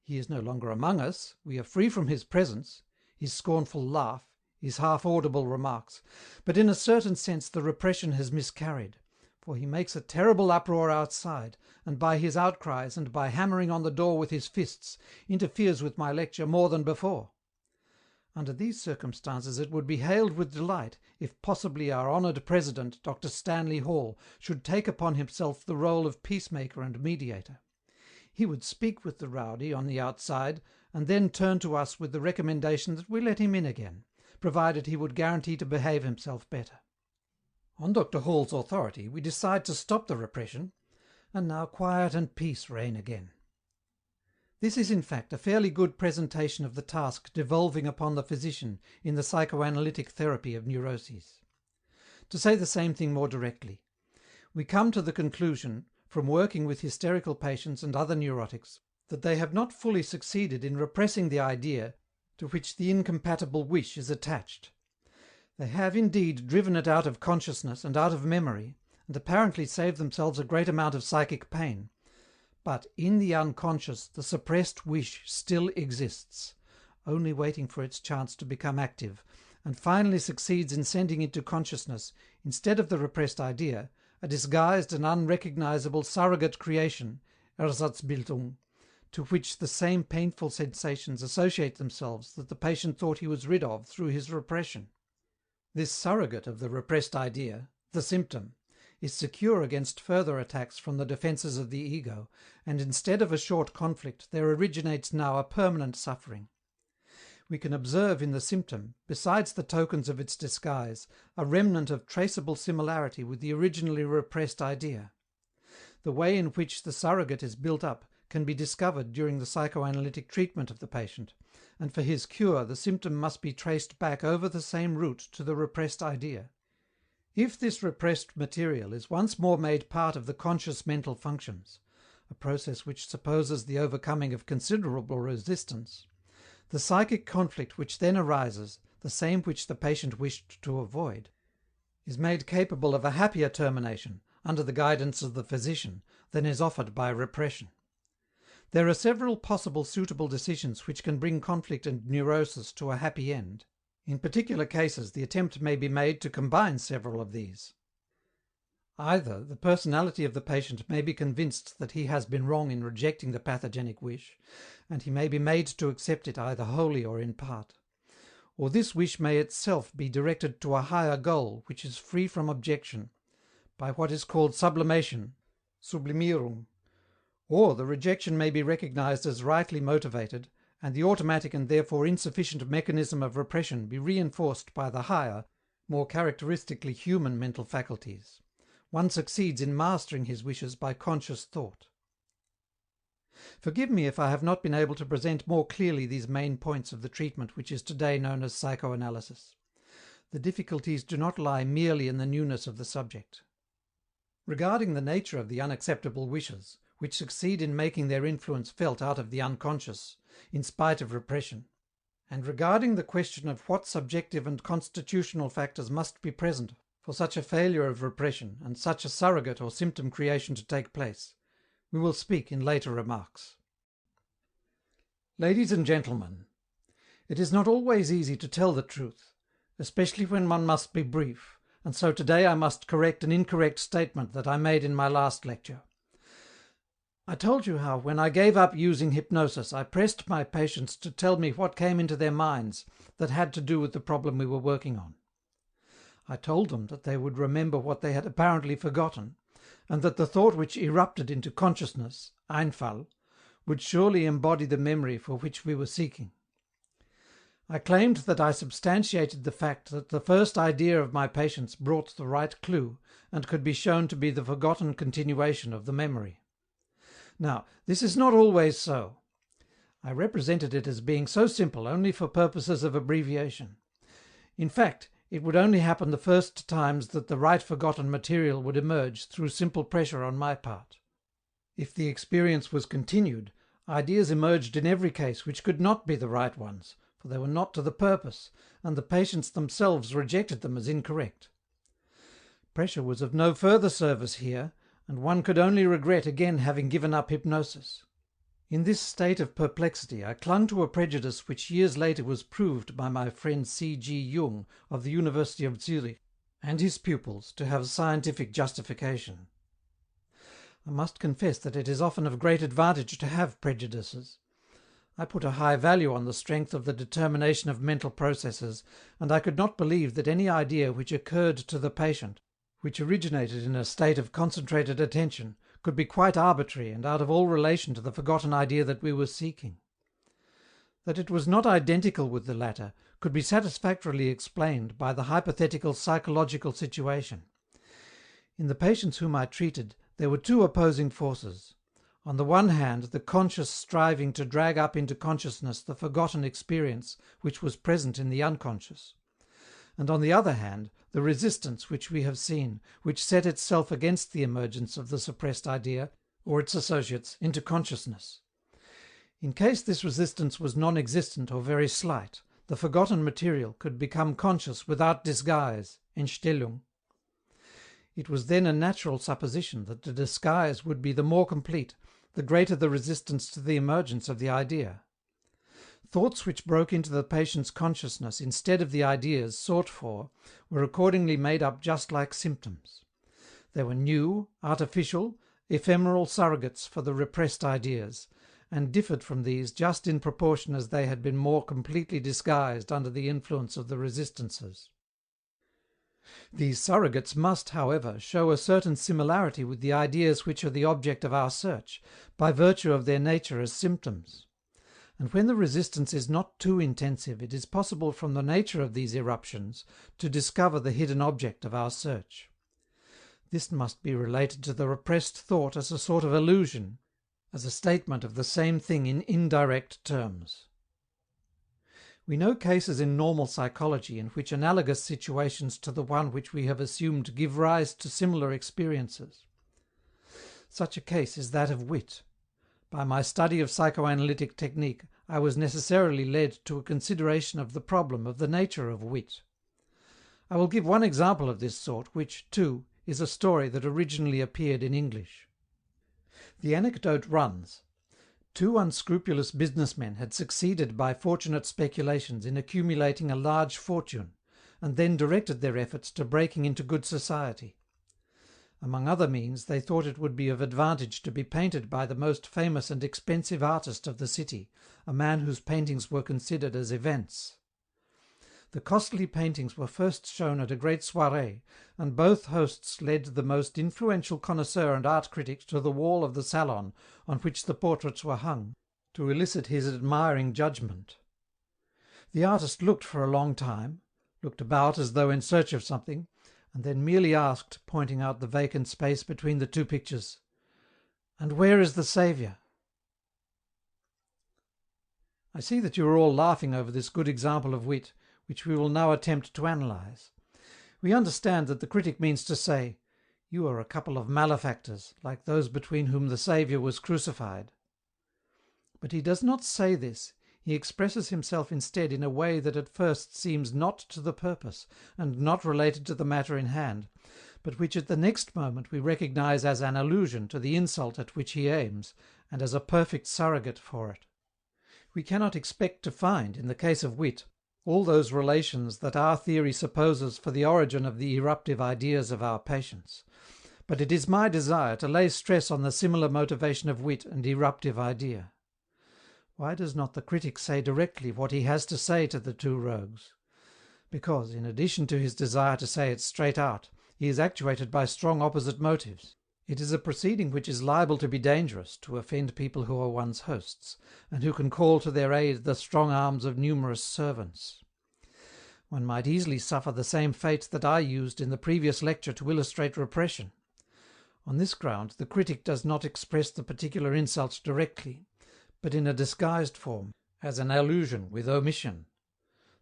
He is no longer among us, we are free from his presence, his scornful laugh, his half-audible remarks, but in a certain sense the repression has miscarried, for he makes a terrible uproar outside, and by his outcries and by hammering on the door with his fists, interferes with my lecture more than before. Under these circumstances it would be hailed with delight if possibly our honoured President, Dr. Stanley Hall, should take upon himself the role of peacemaker and mediator. He would speak with the rowdy on the outside, and then turn to us with the recommendation that we let him in again, provided he would guarantee to behave himself better. On Dr. Hall's authority, we decide to stop the repression, and now quiet and peace reign again. This is in fact a fairly good presentation of the task devolving upon the physician in the psychoanalytic therapy of neuroses. To say the same thing more directly, we come to the conclusion, from working with hysterical patients and other neurotics, that they have not fully succeeded in repressing the idea to which the incompatible wish is attached. They have indeed driven it out of consciousness and out of memory, and apparently saved themselves a great amount of psychic pain. But in the unconscious the suppressed wish still exists, only waiting for its chance to become active, and finally succeeds in sending into consciousness, instead of the repressed idea, a disguised and unrecognizable surrogate creation, Ersatzbildung, to which the same painful sensations associate themselves that the patient thought he was rid of through his repression. This surrogate of the repressed idea, the symptom, is secure against further attacks from the defences of the ego, and instead of a short conflict there originates now a permanent suffering. We can observe in the symptom, besides the tokens of its disguise, a remnant of traceable similarity with the originally repressed idea. The way in which the surrogate is built up can be discovered during the psychoanalytic treatment of the patient, and for his cure the symptom must be traced back over the same route to the repressed idea. If this repressed material is once more made part of the conscious mental functions, a process which supposes the overcoming of considerable resistance, the psychic conflict which then arises, the same which the patient wished to avoid, is made capable of a happier termination, under the guidance of the physician, than is offered by repression. There are several possible suitable decisions which can bring conflict and neurosis to a happy end. In particular cases, the attempt may be made to combine several of these. Either the personality of the patient may be convinced that he has been wrong in rejecting the pathogenic wish, and he may be made to accept it either wholly or in part. Or this wish may itself be directed to a higher goal which is free from objection, by what is called sublimation, Sublimierung, Or the rejection may be recognized as rightly motivated, and the automatic and therefore insufficient mechanism of repression be reinforced by the higher, more characteristically human mental faculties. One succeeds in mastering his wishes by conscious thought. Forgive me if I have not been able to present more clearly these main points of the treatment which is today known as psychoanalysis. The difficulties do not lie merely in the newness of the subject. Regarding the nature of the unacceptable wishes, which succeed in making their influence felt out of the unconscious, in spite of repression, and regarding the question of what subjective and constitutional factors must be present for such a failure of repression and such a surrogate or symptom creation to take place, we will speak in later remarks. Ladies and gentlemen, it is not always easy to tell the truth, especially when one must be brief, and so today I must correct an incorrect statement that I made in my last lecture. I told you how, when I gave up using hypnosis, I pressed my patients to tell me what came into their minds that had to do with the problem we were working on. I told them that they would remember what they had apparently forgotten, and that the thought which erupted into consciousness, Einfall, would surely embody the memory for which we were seeking. I claimed that I substantiated the fact that the first idea of my patients brought the right clue and could be shown to be the forgotten continuation of the memory. Now, this is not always so. I represented it as being so simple only for purposes of abbreviation. In fact, it would only happen the first times that the right forgotten material would emerge through simple pressure on my part. If the experience was continued, ideas emerged in every case which could not be the right ones, for they were not to the purpose, and the patients themselves rejected them as incorrect. Pressure was of no further service here, and one could only regret again having given up hypnosis. In this state of perplexity I clung to a prejudice which years later was proved by my friend C.G. Jung of the University of Zurich and his pupils to have scientific justification. I must confess that it is often of great advantage to have prejudices. I put a high value on the strength of the determination of mental processes, and I could not believe that any idea which occurred to the patient, which originated in a state of concentrated attention, could be quite arbitrary and out of all relation to the forgotten idea that we were seeking. That it was not identical with the latter could be satisfactorily explained by the hypothetical psychological situation. In the patients whom I treated, there were two opposing forces. On the one hand, the conscious striving to drag up into consciousness the forgotten experience which was present in the unconscious. And on the other hand, the resistance which we have seen, which set itself against the emergence of the suppressed idea, or its associates, into consciousness. In case this resistance was non-existent or very slight, the forgotten material could become conscious without disguise, Entstellung. It was then a natural supposition that the disguise would be the more complete, the greater the resistance to the emergence of the idea. Thoughts which broke into the patient's consciousness instead of the ideas sought for were accordingly made up just like symptoms. They were new, artificial, ephemeral surrogates for the repressed ideas, and differed from these just in proportion as they had been more completely disguised under the influence of the resistances. These surrogates must, however, show a certain similarity with the ideas which are the object of our search, by virtue of their nature as symptoms. And when the resistance is not too intensive, it is possible from the nature of these eruptions to discover the hidden object of our search. This must be related to the repressed thought as a sort of illusion, as a statement of the same thing in indirect terms. We know cases in normal psychology in which analogous situations to the one which we have assumed give rise to similar experiences. Such a case is that of wit. By my study of psychoanalytic technique, I was necessarily led to a consideration of the problem of the nature of wit. I will give one example of this sort, which, too, is a story that originally appeared in English. The anecdote runs: two unscrupulous businessmen had succeeded by fortunate speculations in accumulating a large fortune, and then directed their efforts to breaking into good society. Among other means, they thought it would be of advantage to be painted by the most famous and expensive artist of the city, a man whose paintings were considered as events. The costly paintings were first shown at a great soirée, and both hosts led the most influential connoisseur and art critic to the wall of the salon on which the portraits were hung, to elicit his admiring judgment. The artist looked for a long time, looked about as though in search of something, and then merely asked, pointing out the vacant space between the two pictures, "And where is the Saviour?" I see that you are all laughing over this good example of wit, which we will now attempt to analyze. We understand that the critic means to say, "You are a couple of malefactors, like those between whom the Saviour was crucified." But he does not say this. He expresses himself instead in a way that at first seems not to the purpose, and not related to the matter in hand, but which at the next moment we recognize as an allusion to the insult at which he aims, and as a perfect surrogate for it. We cannot expect to find, in the case of wit, all those relations that our theory supposes for the origin of the eruptive ideas of our patients, but it is my desire to lay stress on the similar motivation of wit and eruptive idea. Why does not the critic say directly what he has to say to the two rogues? Because, in addition to his desire to say it straight out, he is actuated by strong opposite motives. It is a proceeding which is liable to be dangerous, to offend people who are one's hosts, and who can call to their aid the strong arms of numerous servants. One might easily suffer the same fate that I used in the previous lecture to illustrate repression. On this ground, the critic does not express the particular insult directly, but in a disguised form, as an allusion with omission.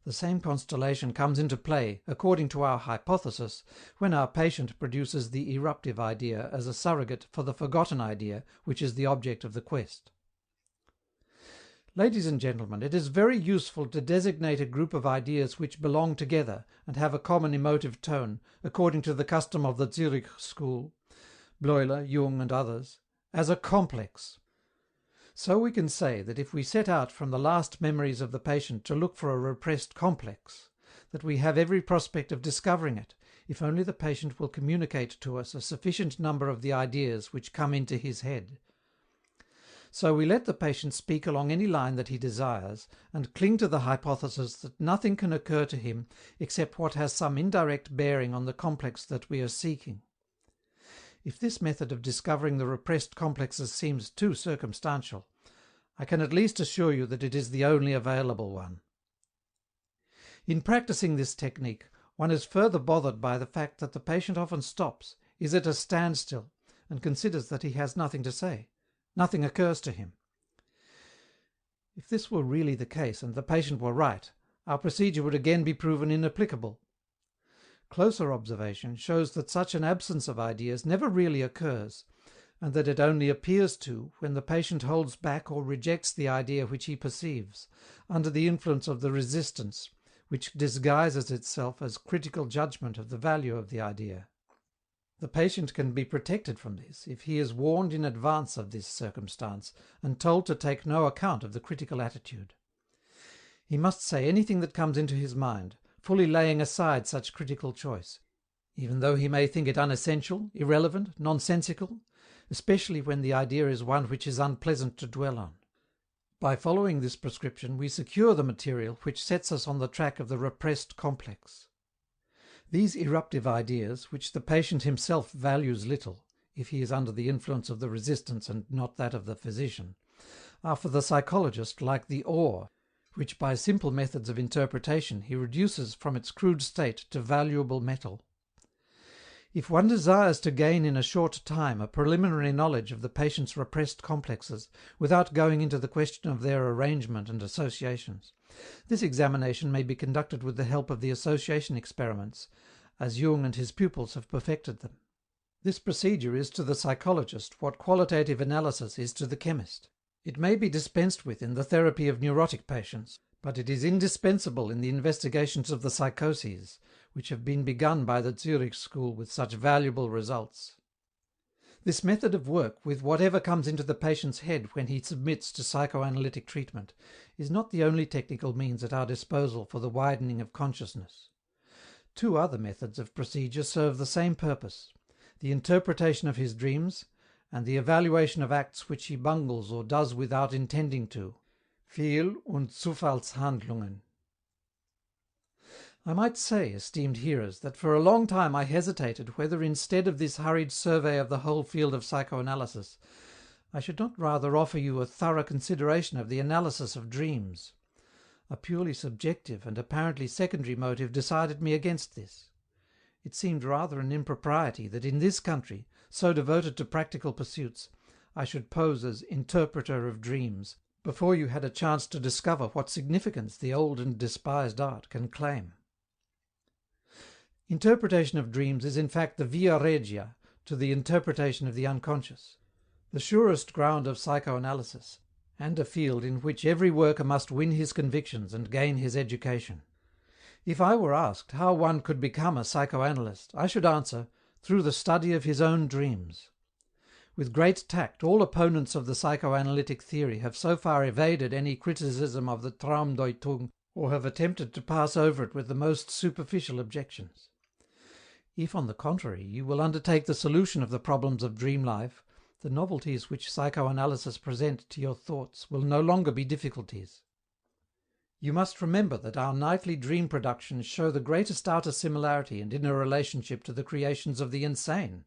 The same constellation comes into play, according to our hypothesis, when our patient produces the eruptive idea as a surrogate for the forgotten idea which is the object of the quest. Ladies and gentlemen, it is very useful to designate a group of ideas which belong together and have a common emotive tone, according to the custom of the Zurich school, Bleuler, Jung, and others, as a complex. So we can say that if we set out from the last memories of the patient to look for a repressed complex, that we have every prospect of discovering it, if only the patient will communicate to us a sufficient number of the ideas which come into his head. So we let the patient speak along any line that he desires, and cling to the hypothesis that nothing can occur to him except what has some indirect bearing on the complex that we are seeking. If this method of discovering the repressed complexes seems too circumstantial, I can at least assure you that it is the only available one. In practicing this technique, one is further bothered by the fact that the patient often stops, is at a standstill, and considers that he has nothing to say. Nothing occurs to him. If this were really the case, and the patient were right, our procedure would again be proven inapplicable. Closer observation shows that such an absence of ideas never really occurs, and that it only appears to when the patient holds back or rejects the idea which he perceives, under the influence of the resistance, which disguises itself as critical judgment of the value of the idea. The patient can be protected from this if he is warned in advance of this circumstance, and told to take no account of the critical attitude. He must say anything that comes into his mind, fully laying aside such critical choice, even though he may think it unessential, irrelevant, nonsensical, especially when the idea is one which is unpleasant to dwell on. By following this prescription, we secure the material which sets us on the track of the repressed complex. These eruptive ideas, which the patient himself values little, if he is under the influence of the resistance and not that of the physician, are for the psychologist like the ore, which by simple methods of interpretation he reduces from its crude state to valuable metal. If one desires to gain in a short time a preliminary knowledge of the patient's repressed complexes, without going into the question of their arrangement and associations, this examination may be conducted with the help of the association experiments, as Jung and his pupils have perfected them. This procedure is to the psychologist what qualitative analysis is to the chemist. It may be dispensed with in the therapy of neurotic patients, but it is indispensable in the investigations of the psychoses, which have been begun by the Zurich school with such valuable results. This method of work with whatever comes into the patient's head when he submits to psychoanalytic treatment is not the only technical means at our disposal for the widening of consciousness. Two other methods of procedure serve the same purpose: the interpretation of his dreams, and the evaluation of acts which he bungles or does without intending to, Fehl- und Zufallshandlungen. I might say, esteemed hearers, that for a long time I hesitated whether instead of this hurried survey of the whole field of psychoanalysis, I should not rather offer you a thorough consideration of the analysis of dreams. A purely subjective and apparently secondary motive decided me against this. It seemed rather an impropriety that in this country, so devoted to practical pursuits, I should pose as interpreter of dreams, before you had a chance to discover what significance the old and despised art can claim. Interpretation of dreams is in fact the via regia to the interpretation of the unconscious, the surest ground of psychoanalysis, and a field in which every worker must win his convictions and gain his education. If I were asked how one could become a psychoanalyst, I should answer, through the study of his own dreams. With great tact, all opponents of the psychoanalytic theory have so far evaded any criticism of the Traumdeutung, or have attempted to pass over it with the most superficial objections. If, on the contrary, you will undertake the solution of the problems of dream life, the novelties which psychoanalysis present to your thoughts will no longer be difficulties. You must remember that our nightly dream productions show the greatest outer similarity and inner relationship to the creations of the insane,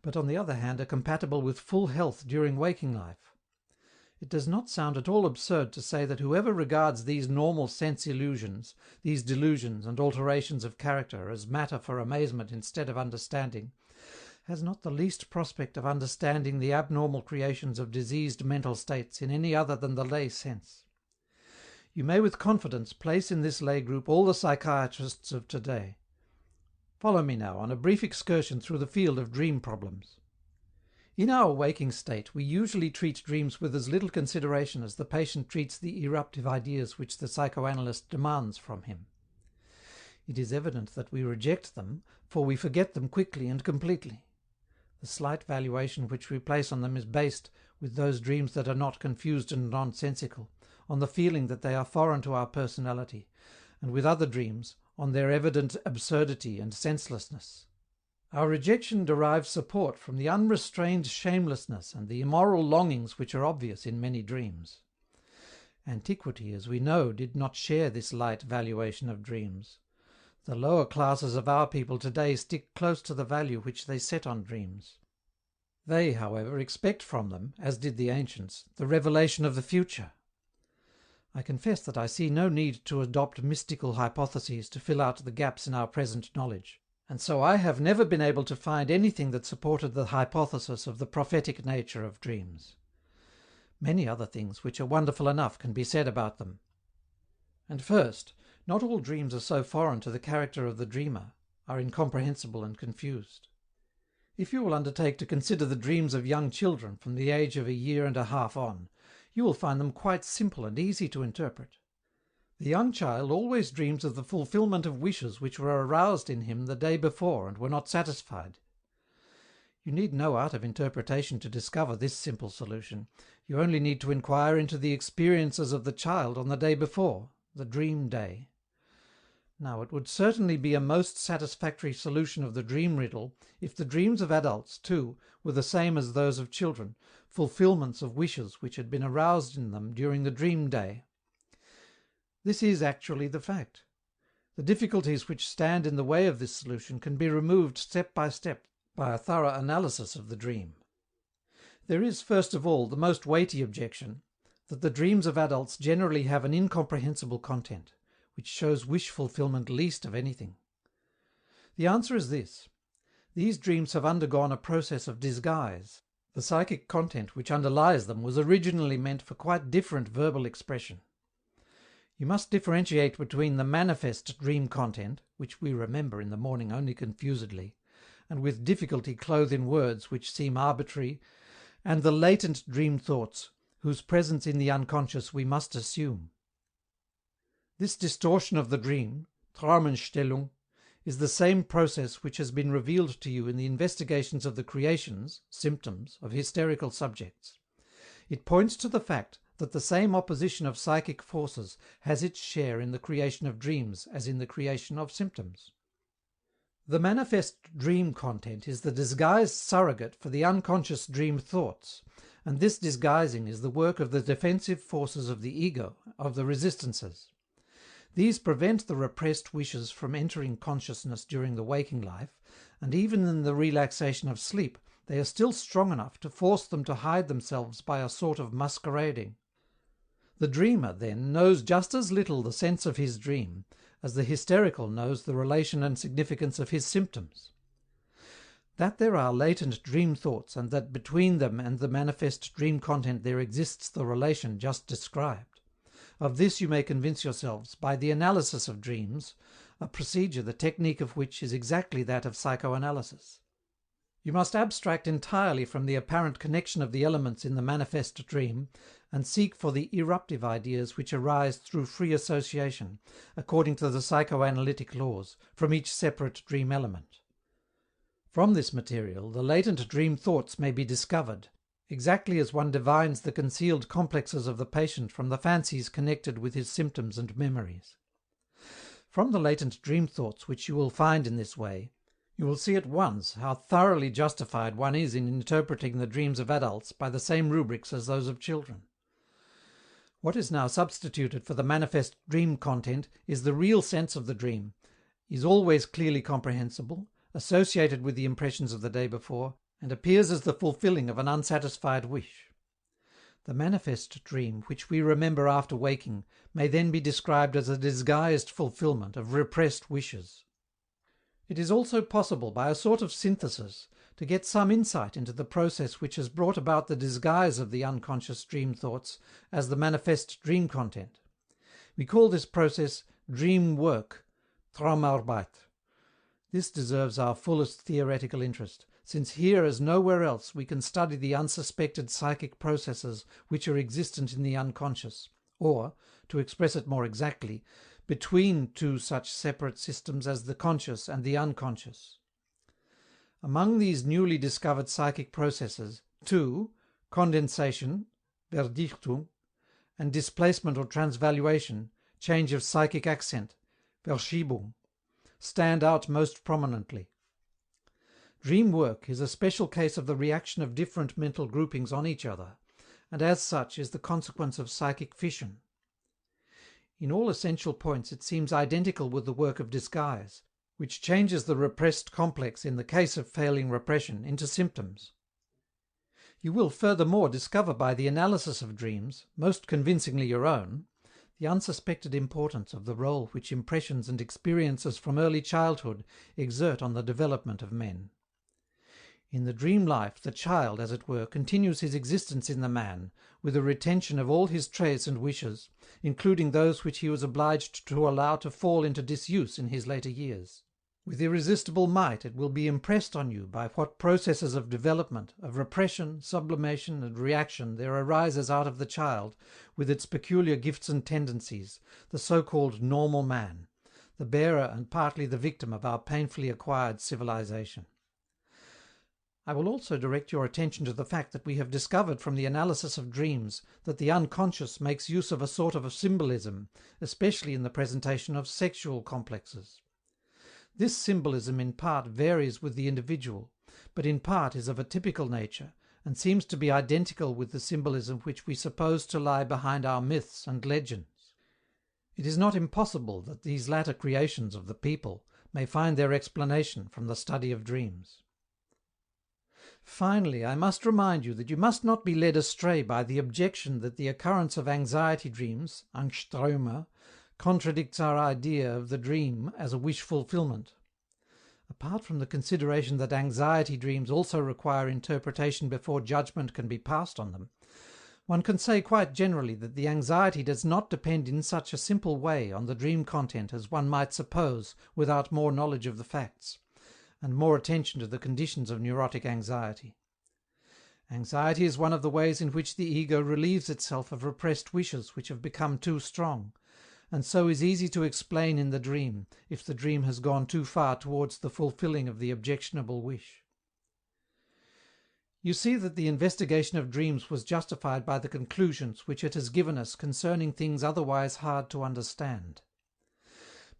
but on the other hand are compatible with full health during waking life. It does not sound at all absurd to say that whoever regards these normal sense illusions, these delusions and alterations of character as matter for amazement instead of understanding, has not the least prospect of understanding the abnormal creations of diseased mental states in any other than the lay sense. You may with confidence place in this lay group all the psychiatrists of today. Follow me now on a brief excursion through the field of dream problems. In our waking state, we usually treat dreams with as little consideration as the patient treats the eruptive ideas which the psychoanalyst demands from him. It is evident that we reject them, for we forget them quickly and completely. The slight valuation which we place on them is based, with those dreams that are not confused and nonsensical, on the feeling that they are foreign to our personality, and with other dreams, on their evident absurdity and senselessness. Our rejection derives support from the unrestrained shamelessness and the immoral longings which are obvious in many dreams. Antiquity, as we know, did not share this light valuation of dreams. The lower classes of our people today stick close to the value which they set on dreams. They, however, expect from them, as did the ancients, the revelation of the future. I confess that I see no need to adopt mystical hypotheses to fill out the gaps in our present knowledge, and so I have never been able to find anything that supported the hypothesis of the prophetic nature of dreams. Many other things which are wonderful enough can be said about them. And first, not all dreams are so foreign to the character of the dreamer, are incomprehensible and confused. If you will undertake to consider the dreams of young children from the age of 1.5 years on, you will find them quite simple and easy to interpret. The young child always dreams of the fulfillment of wishes which were aroused in him the day before and were not satisfied. You need no art of interpretation to discover this simple solution. You only need to inquire into the experiences of the child on the day before, the dream day. Now, it would certainly be a most satisfactory solution of the dream riddle if the dreams of adults, too, were the same as those of children, fulfillments of wishes which had been aroused in them during the dream day. This is actually the fact. The difficulties which stand in the way of this solution can be removed step by a thorough analysis of the dream. There is, first of all, the most weighty objection, that the dreams of adults generally have an incomprehensible content, which shows wish fulfillment least of anything. The answer is this: these dreams have undergone a process of disguise. The psychic content which underlies them was originally meant for quite different verbal expression. You must differentiate between the manifest dream content, which we remember in the morning only confusedly, and with difficulty clothe in words which seem arbitrary, and the latent dream thoughts, whose presence in the unconscious we must assume. This distortion of the dream, Traumenstellung, is the same process which has been revealed to you in the investigations of the creations, symptoms, of hysterical subjects. It points to the fact that the same opposition of psychic forces has its share in the creation of dreams as in the creation of symptoms. The manifest dream content is the disguised surrogate for the unconscious dream thoughts, and this disguising is the work of the defensive forces of the ego, of the resistances. These prevent the repressed wishes from entering consciousness during the waking life, and even in the relaxation of sleep they are still strong enough to force them to hide themselves by a sort of masquerading. The dreamer, then, knows just as little the sense of his dream as the hysterical knows the relation and significance of his symptoms. That there are latent dream thoughts, and that between them and the manifest dream content there exists the relation just described. Of this you may convince yourselves by the analysis of dreams, a procedure the technique of which is exactly that of psychoanalysis. You must abstract entirely from the apparent connection of the elements in the manifest dream, and seek for the eruptive ideas which arise through free association, according to the psychoanalytic laws, from each separate dream element. From this material the latent dream thoughts may be discovered, exactly as one divines the concealed complexes of the patient from the fancies connected with his symptoms and memories. From the latent dream thoughts which you will find in this way, you will see at once how thoroughly justified one is in interpreting the dreams of adults by the same rubrics as those of children. What is now substituted for the manifest dream content is the real sense of the dream, is always clearly comprehensible, associated with the impressions of the day before, and appears as the fulfilling of an unsatisfied wish. The manifest dream, which we remember after waking, may then be described as a disguised fulfillment of repressed wishes. It is also possible, by a sort of synthesis, to get some insight into the process which has brought about the disguise of the unconscious dream thoughts as the manifest dream content. We call this process dream work, Traumarbeit. This deserves our fullest theoretical interest, since here as nowhere else we can study the unsuspected psychic processes which are existent in the unconscious, or, to express it more exactly, between two such separate systems as the conscious and the unconscious. Among these newly discovered psychic processes, two, condensation, Verdichtung, and displacement or transvaluation, change of psychic accent, Verschiebung, stand out most prominently. Dream work is a special case of the reaction of different mental groupings on each other, and as such is the consequence of psychic fission. In all essential points it seems identical with the work of disguise, which changes the repressed complex in the case of failing repression into symptoms. You will furthermore discover by the analysis of dreams, most convincingly your own, the unsuspected importance of the role which impressions and experiences from early childhood exert on the development of men. In the dream life the child, as it were, continues his existence in the man, with a retention of all his traits and wishes, including those which he was obliged to allow to fall into disuse in his later years. With irresistible might it will be impressed on you by what processes of development, of repression, sublimation, and reaction there arises out of the child, with its peculiar gifts and tendencies, the so-called normal man, the bearer and partly the victim of our painfully acquired civilization. I will also direct your attention to the fact that we have discovered from the analysis of dreams that the unconscious makes use of a sort of symbolism, especially in the presentation of sexual complexes. This symbolism in part varies with the individual, but in part is of a typical nature, and seems to be identical with the symbolism which we suppose to lie behind our myths and legends. It is not impossible that these latter creations of the people may find their explanation from the study of dreams. Finally, I must remind you that you must not be led astray by the objection that the occurrence of anxiety dreams, Angsträume, contradicts our idea of the dream as a wish fulfillment. Apart from the consideration that anxiety dreams also require interpretation before judgment can be passed on them, one can say quite generally that the anxiety does not depend in such a simple way on the dream content as one might suppose without more knowledge of the facts, and more attention to the conditions of neurotic anxiety. Anxiety is one of the ways in which the ego relieves itself of repressed wishes which have become too strong, and so is easy to explain in the dream, if the dream has gone too far towards the fulfilling of the objectionable wish. You see that the investigation of dreams was justified by the conclusions which it has given us concerning things otherwise hard to understand.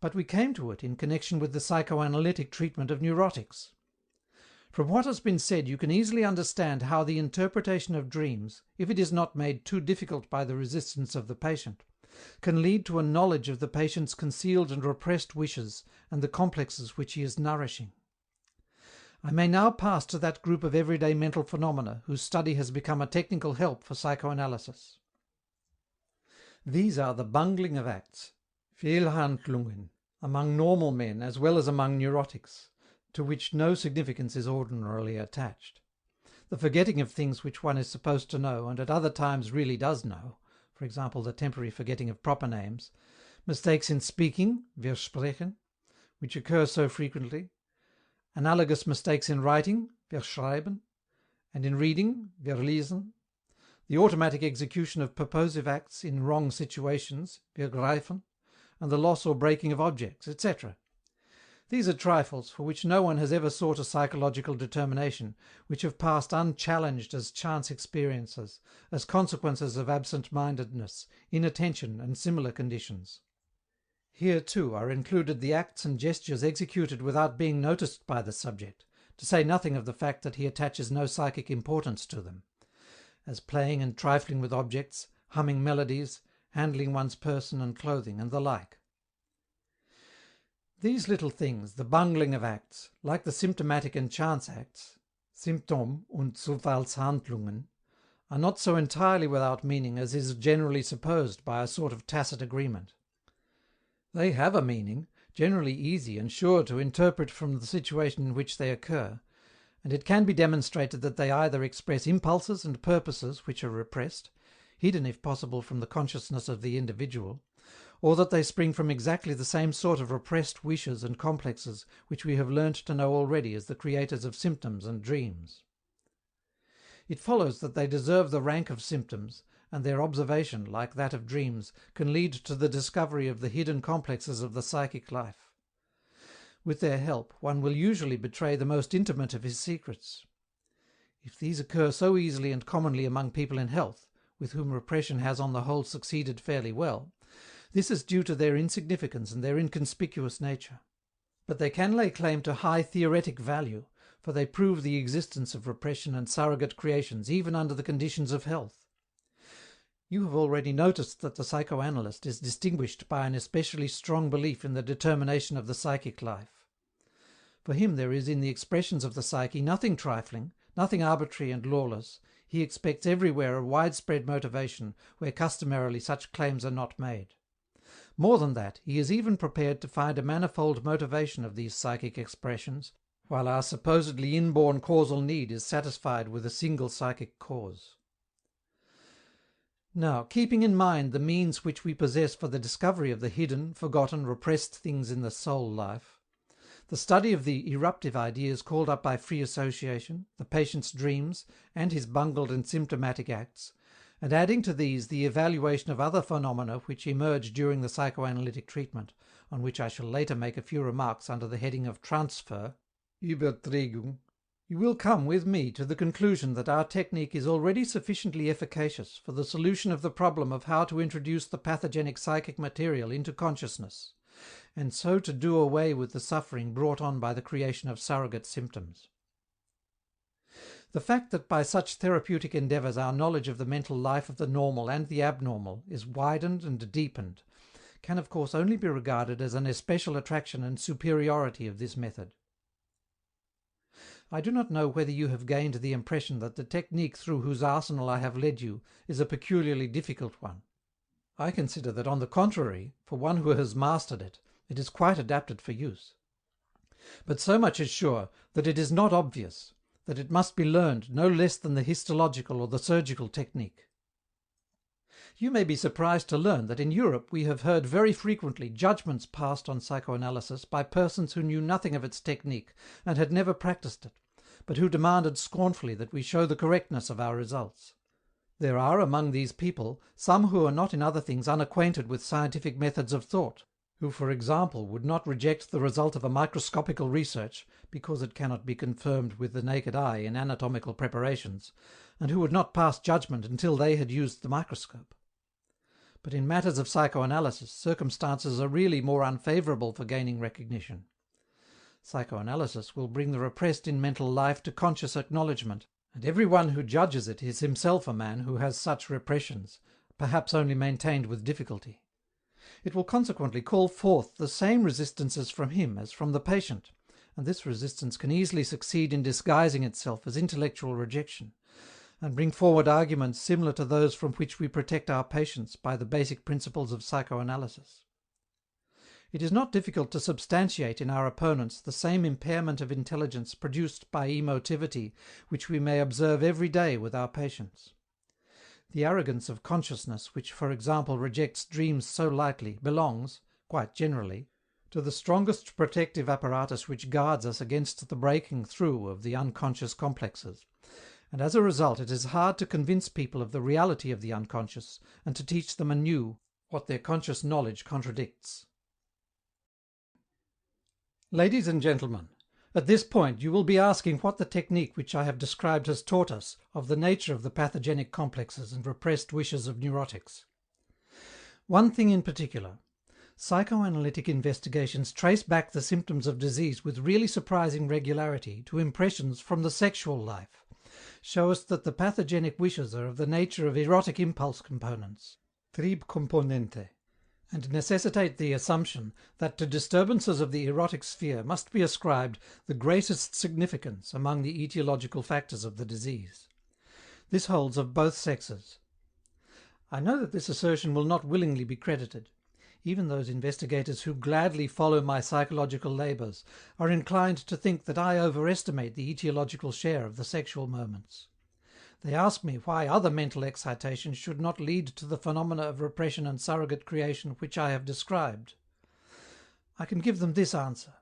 But we came to it in connection with the psychoanalytic treatment of neurotics. From what has been said you can easily understand how the interpretation of dreams, if it is not made too difficult by the resistance of the patient, can lead to a knowledge of the patient's concealed and repressed wishes and the complexes which he is nourishing. I may now pass to that group of everyday mental phenomena whose study has become a technical help for psychoanalysis. These are the bungling of acts, Fehlhandlungen, among normal men as well as among neurotics, to which no significance is ordinarily attached. The forgetting of things which one is supposed to know and at other times really does know, for example the temporary forgetting of proper names, mistakes in speaking, wir sprechen, which occur so frequently, analogous mistakes in writing, wir schreiben, and in reading, wir lesen, the automatic execution of purposive acts in wrong situations, wir greifen, and the loss or breaking of objects, etc. These are trifles for which no one has ever sought a psychological determination, which have passed unchallenged as chance experiences, as consequences of absent-mindedness, inattention, and similar conditions. Here, too, are included the acts and gestures executed without being noticed by the subject, to say nothing of the fact that he attaches no psychic importance to them, as playing and trifling with objects, humming melodies, handling one's person and clothing, and the like. These little things, the bungling of acts, like the symptomatic and chance acts, Symptom- und Zufallshandlungen, are not so entirely without meaning as is generally supposed by a sort of tacit agreement. They have a meaning, generally easy and sure to interpret from the situation in which they occur, and it can be demonstrated that they either express impulses and purposes which are repressed, hidden if possible from the consciousness of the individual, or that they spring from exactly the same sort of repressed wishes and complexes which we have learnt to know already as the creators of symptoms and dreams. It follows that they deserve the rank of symptoms, and their observation, like that of dreams, can lead to the discovery of the hidden complexes of the psychic life. With their help, one will usually betray the most intimate of his secrets. If these occur so easily and commonly among people in health, with whom repression has on the whole succeeded fairly well, this is due to their insignificance and their inconspicuous nature. But they can lay claim to high theoretic value, for they prove the existence of repression and surrogate creations even under the conditions of health. You have already noticed that the psychoanalyst is distinguished by an especially strong belief in the determination of the psychic life. For him there is in the expressions of the psyche nothing trifling, nothing arbitrary and lawless. He expects everywhere a widespread motivation, where customarily such claims are not made. More than that, he is even prepared to find a manifold motivation of these psychic expressions, while our supposedly inborn causal need is satisfied with a single psychic cause. Now, keeping in mind the means which we possess for the discovery of the hidden, forgotten, repressed things in the soul life, the study of the eruptive ideas called up by free association, the patient's dreams, and his bungled and symptomatic acts, and adding to these the evaluation of other phenomena which emerge during the psychoanalytic treatment, on which I shall later make a few remarks under the heading of transfer, Übertragung, you will come with me to the conclusion that our technique is already sufficiently efficacious for the solution of the problem of how to introduce the pathogenic psychic material into consciousness, and so to do away with the suffering brought on by the creation of surrogate symptoms. The fact that by such therapeutic endeavours our knowledge of the mental life of the normal and the abnormal is widened and deepened can of course only be regarded as an especial attraction and superiority of this method. I do not know whether you have gained the impression that the technique through whose arsenal I have led you is a peculiarly difficult one. I consider that, on the contrary, for one who has mastered it, it is quite adapted for use. But so much is sure that it is not obvious, that it must be learned no less than the histological or the surgical technique. You may be surprised to learn that in Europe we have heard very frequently judgments passed on psychoanalysis by persons who knew nothing of its technique and had never practiced it, but who demanded scornfully that we show the correctness of our results. There are among these people some who are not in other things unacquainted with scientific methods of thought, who, for example, would not reject the result of a microscopical research because it cannot be confirmed with the naked eye in anatomical preparations, and who would not pass judgment until they had used the microscope. But in matters of psychoanalysis, circumstances are really more unfavorable for gaining recognition. Psychoanalysis will bring the repressed in mental life to conscious acknowledgement, and every one who judges it is himself a man who has such repressions, perhaps only maintained with difficulty. It will consequently call forth the same resistances from him as from the patient, and this resistance can easily succeed in disguising itself as intellectual rejection, and bring forward arguments similar to those from which we protect our patients by the basic principles of psychoanalysis. It is not difficult to substantiate in our opponents the same impairment of intelligence produced by emotivity which we may observe every day with our patients. The arrogance of consciousness which, for example, rejects dreams so lightly, belongs, quite generally, to the strongest protective apparatus which guards us against the breaking through of the unconscious complexes, and as a result it is hard to convince people of the reality of the unconscious, and to teach them anew what their conscious knowledge contradicts. Ladies and gentlemen, at this point you will be asking what the technique which I have described has taught us of the nature of the pathogenic complexes and repressed wishes of neurotics. One thing in particular: psychoanalytic investigations trace back the symptoms of disease with really surprising regularity to impressions from the sexual life, show us that the pathogenic wishes are of the nature of erotic impulse components, Triebkomponente, and necessitate the assumption that to disturbances of the erotic sphere must be ascribed the greatest significance among the etiological factors of the disease. This holds of both sexes. I know that this assertion will not willingly be credited. Even those investigators who gladly follow my psychological labors are inclined to think that I overestimate the etiological share of the sexual moments. They ask me why other mental excitations should not lead to the phenomena of repression and surrogate creation which I have described. I can give them this answer: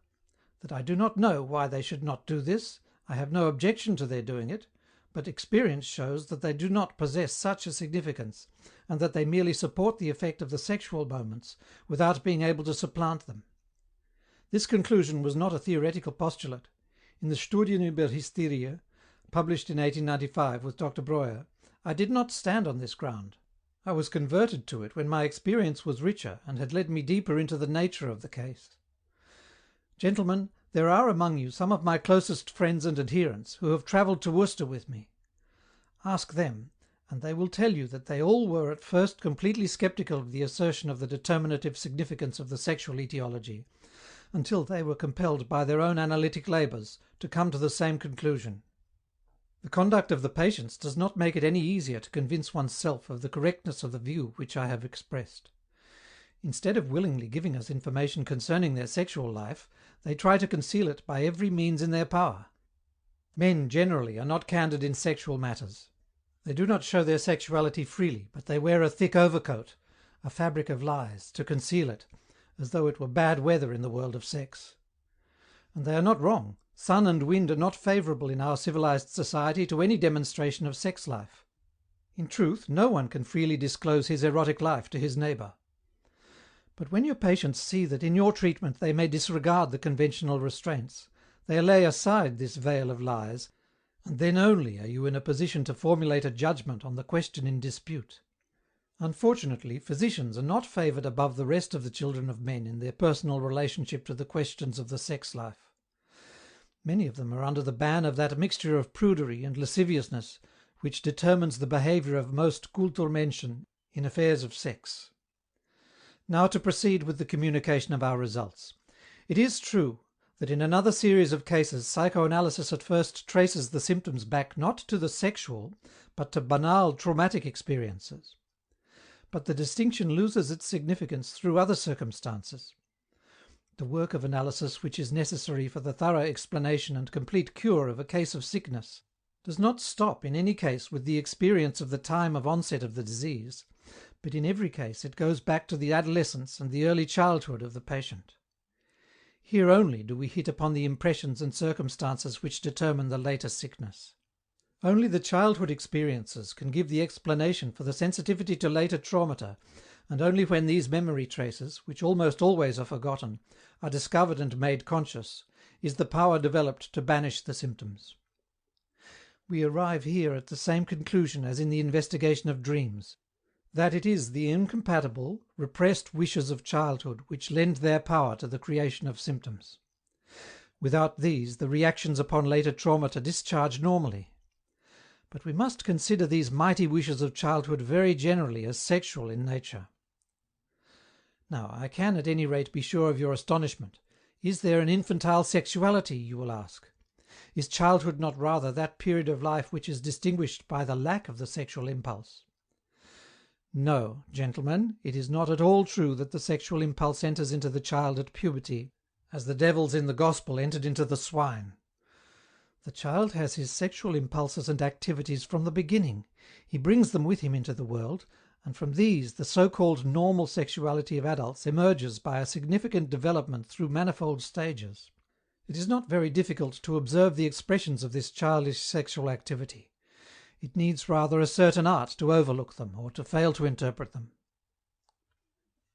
that I do not know why they should not do this, I have no objection to their doing it, but experience shows that they do not possess such a significance, and that they merely support the effect of the sexual moments, without being able to supplant them. This conclusion was not a theoretical postulate. In the Studien über Hysterie, published in 1895 with Dr. Breuer, I did not stand on this ground. I was converted to it when my experience was richer and had led me deeper into the nature of the case. Gentlemen, there are among you some of my closest friends and adherents who have travelled to Worcester with me. Ask them, and they will tell you that they all were at first completely sceptical of the assertion of the determinative significance of the sexual etiology, until they were compelled by their own analytic labours to come to the same conclusion. The conduct of the patients does not make it any easier to convince oneself of the correctness of the view which I have expressed. Instead of willingly giving us information concerning their sexual life, they try to conceal it by every means in their power. Men generally are not candid in sexual matters. They do not show their sexuality freely, but they wear a thick overcoat, a fabric of lies, to conceal it, as though it were bad weather in the world of sex. And they are not wrong. Sun and wind are not favourable in our civilized society to any demonstration of sex life. In truth, no one can freely disclose his erotic life to his neighbour. But when your patients see that in your treatment they may disregard the conventional restraints, they lay aside this veil of lies, and then only are you in a position to formulate a judgment on the question in dispute. Unfortunately, physicians are not favoured above the rest of the children of men in their personal relationship to the questions of the sex life. Many of them are under the ban of that mixture of prudery and lasciviousness which determines the behaviour of most Kulturmenschen in affairs of sex. Now to proceed with the communication of our results. It is true that in another series of cases psychoanalysis at first traces the symptoms back not to the sexual, but to banal traumatic experiences. But the distinction loses its significance through other circumstances. The work of analysis which is necessary for the thorough explanation and complete cure of a case of sickness does not stop in any case with the experience of the time of onset of the disease, but in every case it goes back to the adolescence and the early childhood of the patient. Here only do we hit upon the impressions and circumstances which determine the later sickness. Only the childhood experiences can give the explanation for the sensitivity to later traumata, and only when these memory traces, which almost always are forgotten, are discovered and made conscious, is the power developed to banish the symptoms. We arrive here at the same conclusion as in the investigation of dreams, that it is the incompatible, repressed wishes of childhood which lend their power to the creation of symptoms. Without these, the reactions upon later traumata discharge normally. But we must consider these mighty wishes of childhood very generally as sexual in nature. Now, I can at any rate be sure of your astonishment. Is there an infantile sexuality, you will ask? Is childhood not rather that period of life which is distinguished by the lack of the sexual impulse? No, gentlemen, it is not at all true that the sexual impulse enters into the child at puberty, as the devils in the Gospel entered into the swine. The child has his sexual impulses and activities from the beginning. He brings them with him into the world, and from these the so-called normal sexuality of adults emerges by a significant development through manifold stages. It is not very difficult to observe the expressions of this childish sexual activity. It needs rather a certain art to overlook them, or to fail to interpret them.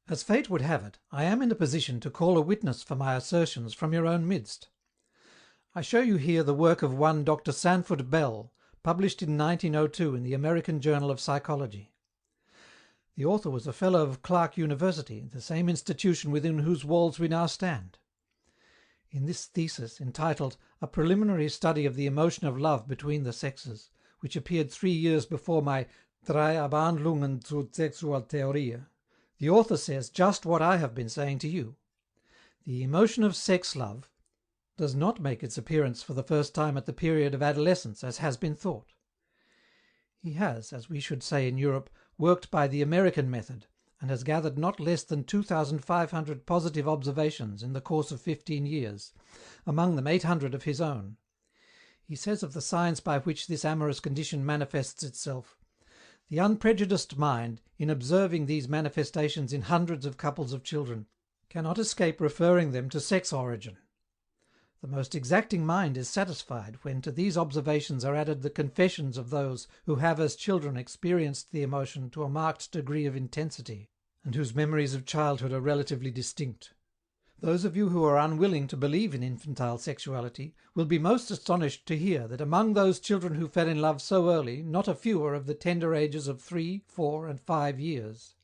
As fate would have it, I am in a position to call a witness for my assertions from your own midst. I show you here the work of one Dr. Sanford Bell, published in 1902 in the American Journal of Psychology. The author was a fellow of Clark University, the same institution within whose walls we now stand. In this thesis, entitled A Preliminary Study of the Emotion of Love between the Sexes, which appeared 3 years before my Drei Abhandlungen zur Sexualtheorie, the author says just what I have been saying to you. The emotion of sex-love does not make its appearance for the first time at the period of adolescence, as has been thought. He has, as we should say in Europe, worked by the American method, and has gathered not less than 2,500 positive observations in the course of 15 years, among them 800 of his own. He says of the signs by which this amorous condition manifests itself, "The unprejudiced mind, in observing these manifestations in hundreds of couples of children, cannot escape referring them to sex origin. The most exacting mind is satisfied when to these observations are added the confessions of those who have as children experienced the emotion to a marked degree of intensity, and whose memories of childhood are relatively distinct. Those of you who are unwilling to believe in infantile sexuality will be most astonished to hear that among those children who fell in love so early not a few are of the tender ages of 3, 4, and 5 years.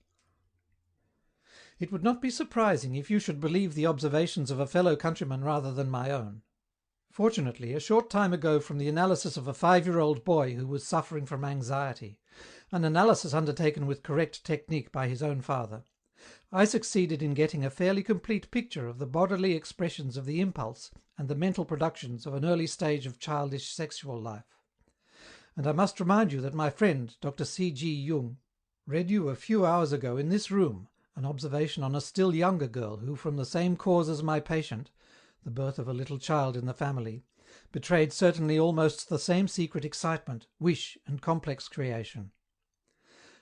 It would not be surprising if you should believe the observations of a fellow countryman rather than my own. Fortunately, a short time ago from the analysis of a 5-year-old boy who was suffering from anxiety, an analysis undertaken with correct technique by his own father, I succeeded in getting a fairly complete picture of the bodily expressions of the impulse and the mental productions of an early stage of childish sexual life. And I must remind you that my friend, Dr. C.G. Jung, read you a few hours ago in this room an observation on a still younger girl who, from the same cause as my patient, the birth of a little child in the family, betrayed certainly almost the same secret excitement, wish, and complex creation.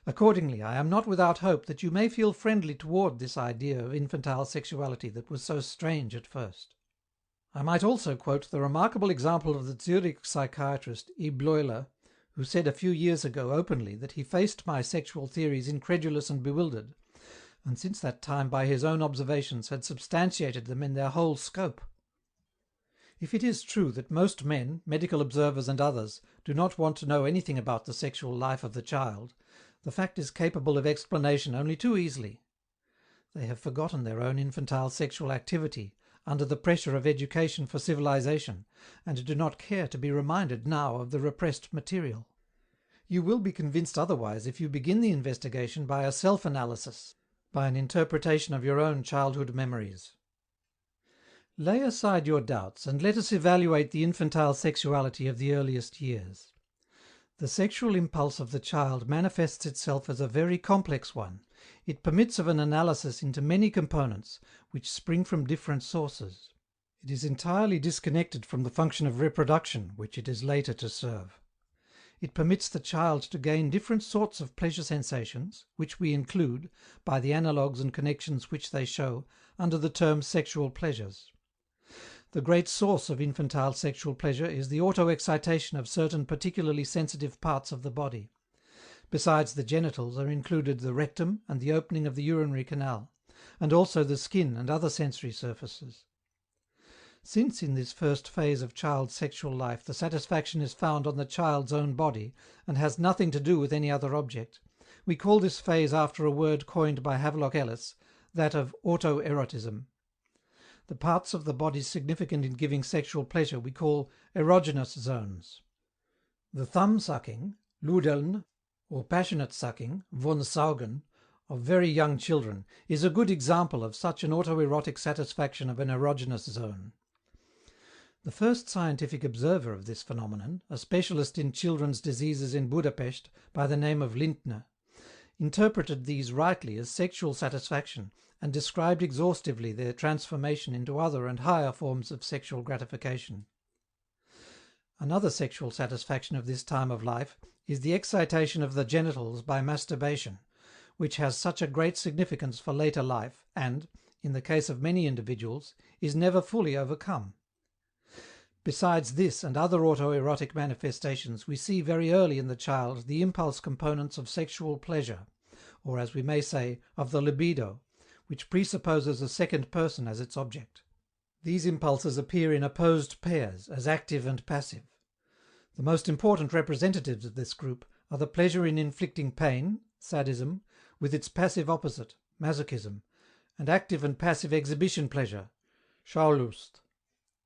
Accordingly, I am not without hope that you may feel friendly toward this idea of infantile sexuality that was so strange at first. I might also quote the remarkable example of the Zurich psychiatrist E. Bleuler, who said a few years ago openly that he faced my sexual theories incredulous and bewildered, and since that time by his own observations had substantiated them in their whole scope. If it is true that most men, medical observers and others, do not want to know anything about the sexual life of the child, the fact is capable of explanation only too easily. They have forgotten their own infantile sexual activity, under the pressure of education for civilization, and do not care to be reminded now of the repressed material. You will be convinced otherwise if you begin the investigation by a self-analysis, by an interpretation of your own childhood memories. Lay aside your doubts, and let us evaluate the infantile sexuality of the earliest years. The sexual impulse of the child manifests itself as a very complex one. It permits of an analysis into many components, which spring from different sources. It is entirely disconnected from the function of reproduction, which it is later to serve. It permits the child to gain different sorts of pleasure sensations, which we include, by the analogues and connections which they show, under the term sexual pleasures. The great source of infantile sexual pleasure is the auto-excitation of certain particularly sensitive parts of the body. Besides the genitals are included the rectum and the opening of the urinary canal, and also the skin and other sensory surfaces. Since in this first phase of child sexual life the satisfaction is found on the child's own body, and has nothing to do with any other object, we call this phase after a word coined by Havelock Ellis, that of autoerotism. The parts of the body significant in giving sexual pleasure we call erogenous zones. The thumb-sucking, Ludeln, or passionate sucking, von Saugen, of very young children is a good example of such an autoerotic satisfaction of an erogenous zone. The first scientific observer of this phenomenon, a specialist in children's diseases in Budapest by the name of Lindner, interpreted these rightly as sexual satisfaction and described exhaustively their transformation into other and higher forms of sexual gratification. Another sexual satisfaction of this time of life is the excitation of the genitals by masturbation, which has such a great significance for later life and, in the case of many individuals, is never fully overcome. Besides this and other autoerotic manifestations, we see very early in the child the impulse components of sexual pleasure, or, as we may say, of the libido, which presupposes a second person as its object. These impulses appear in opposed pairs, as active and passive. The most important representatives of this group are the pleasure in inflicting pain, sadism, with its passive opposite, masochism, and active and passive exhibition pleasure, Schaulust.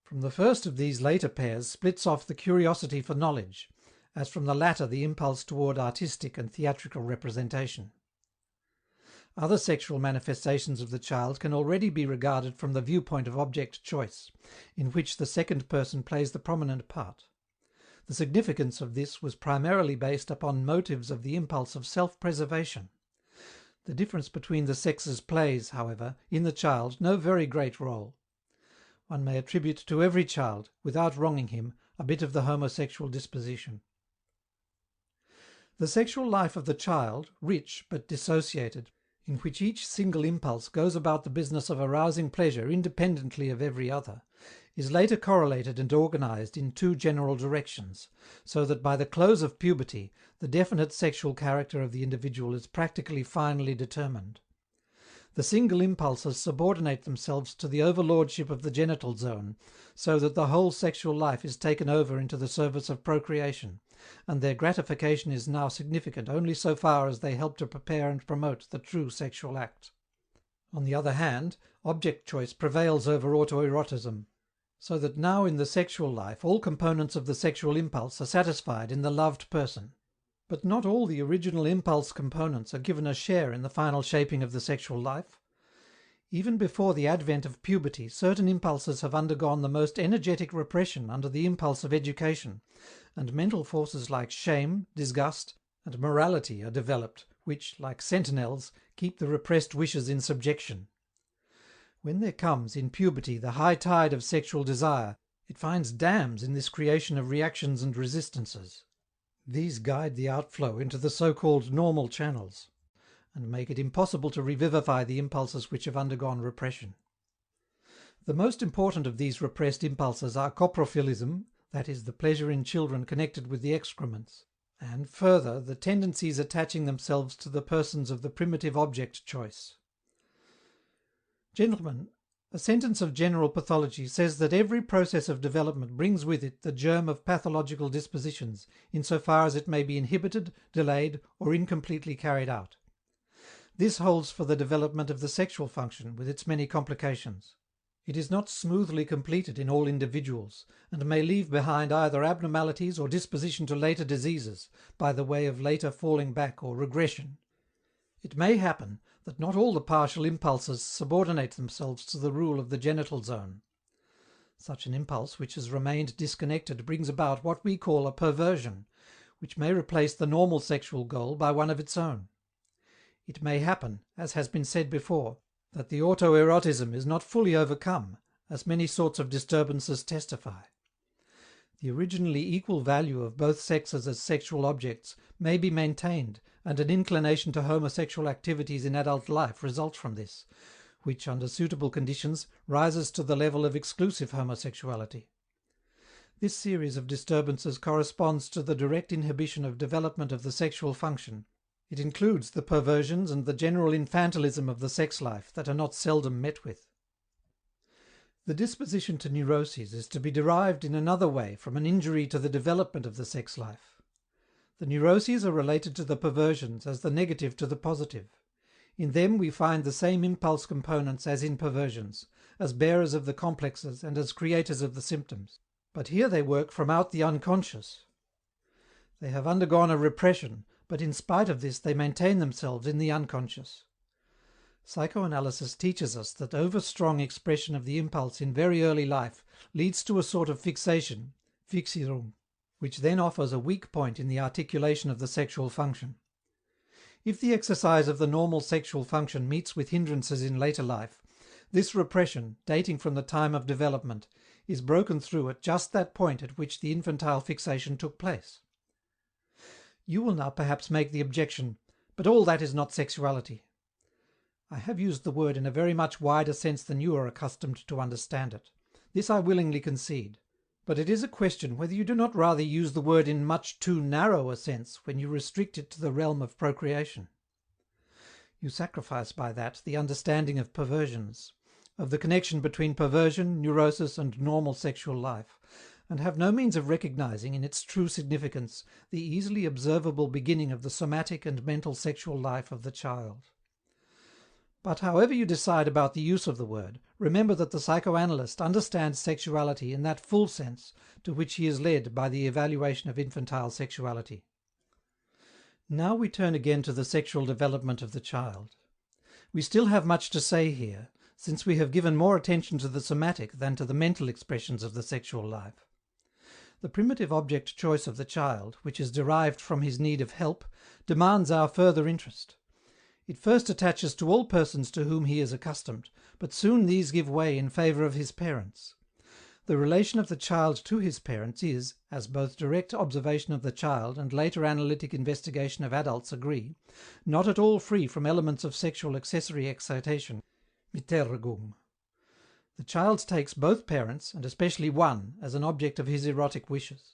From the first of these later pairs splits off the curiosity for knowledge, as from the latter the impulse toward artistic and theatrical representation. Other sexual manifestations of the child can already be regarded from the viewpoint of object choice, in which the second person plays the prominent part. The significance of this was primarily based upon motives of the impulse of self-preservation. The difference between the sexes plays, however, in the child no very great role. One may attribute to every child, without wronging him, a bit of the homosexual disposition. The sexual life of the child, rich but dissociated, in which each single impulse goes about the business of arousing pleasure independently of every other, is later correlated and organized in two general directions, so that by the close of puberty the definite sexual character of the individual is practically finally determined. The single impulses subordinate themselves to the overlordship of the genital zone, so that the whole sexual life is taken over into the service of procreation, and their gratification is now significant only so far as they help to prepare and promote the true sexual act. On the other hand, object choice prevails over autoerotism, so that now in the sexual life all components of the sexual impulse are satisfied in the loved person. But not all the original impulse components are given a share in the final shaping of the sexual life. Even before the advent of puberty, certain impulses have undergone the most energetic repression under the impulse of education, and mental forces like shame, disgust, and morality are developed, which, like sentinels, keep the repressed wishes in subjection. When there comes, in puberty, the high tide of sexual desire, it finds dams in this creation of reactions and resistances. These guide the outflow into the so-called normal channels, and make it impossible to revivify the impulses which have undergone repression. The most important of these repressed impulses are coprophilism, that is, the pleasure in children connected with the excrements, and, further, the tendencies attaching themselves to the persons of the primitive object choice. Gentlemen, a sentence of general pathology says that every process of development brings with it the germ of pathological dispositions, in so far as it may be inhibited, delayed, or incompletely carried out. This holds for the development of the sexual function, with its many complications. It is not smoothly completed in all individuals, and may leave behind either abnormalities or disposition to later diseases, by the way of later falling back or regression. It may happen that not all the partial impulses subordinate themselves to the rule of the genital zone. Such an impulse which has remained disconnected brings about what we call a perversion, which may replace the normal sexual goal by one of its own. It may happen, as has been said before, that the autoerotism is not fully overcome, as many sorts of disturbances testify. The originally equal value of both sexes as sexual objects may be maintained, and an inclination to homosexual activities in adult life result from this, which, under suitable conditions, rises to the level of exclusive homosexuality. This series of disturbances corresponds to the direct inhibition of development of the sexual function. It includes the perversions and the general infantilism of the sex life that are not seldom met with. The disposition to neuroses is to be derived in another way from an injury to the development of the sex life. The neuroses are related to the perversions as the negative to the positive. In them we find the same impulse components as in perversions, as bearers of the complexes and as creators of the symptoms. But here they work from out the unconscious. They have undergone a repression, but in spite of this they maintain themselves in the unconscious. Psychoanalysis teaches us that overstrong expression of the impulse in very early life leads to a sort of fixation, Fixierung, which then offers a weak point in the articulation of the sexual function. If the exercise of the normal sexual function meets with hindrances in later life, this repression, dating from the time of development, is broken through at just that point at which the infantile fixation took place. You will now perhaps make the objection, but all that is not sexuality. I have used the word in a very much wider sense than you are accustomed to understand it. This I willingly concede. But it is a question whether you do not rather use the word in much too narrow a sense when you restrict it to the realm of procreation. You sacrifice by that the understanding of perversions, of the connection between perversion, neurosis, and normal sexual life, and have no means of recognizing in its true significance the easily observable beginning of the somatic and mental sexual life of the child. But however you decide about the use of the word, remember that the psychoanalyst understands sexuality in that full sense to which he is led by the evaluation of infantile sexuality. Now we turn again to the sexual development of the child. We still have much to say here, since we have given more attention to the somatic than to the mental expressions of the sexual life. The primitive object choice of the child, which is derived from his need of help, demands our further interest. It first attaches to all persons to whom he is accustomed, but soon these give way in favor of his parents. The relation of the child to his parents is, as both direct observation of the child and later analytic investigation of adults agree, not at all free from elements of sexual accessory excitation, Mitergung. The child takes both parents, and especially one, as an object of his erotic wishes.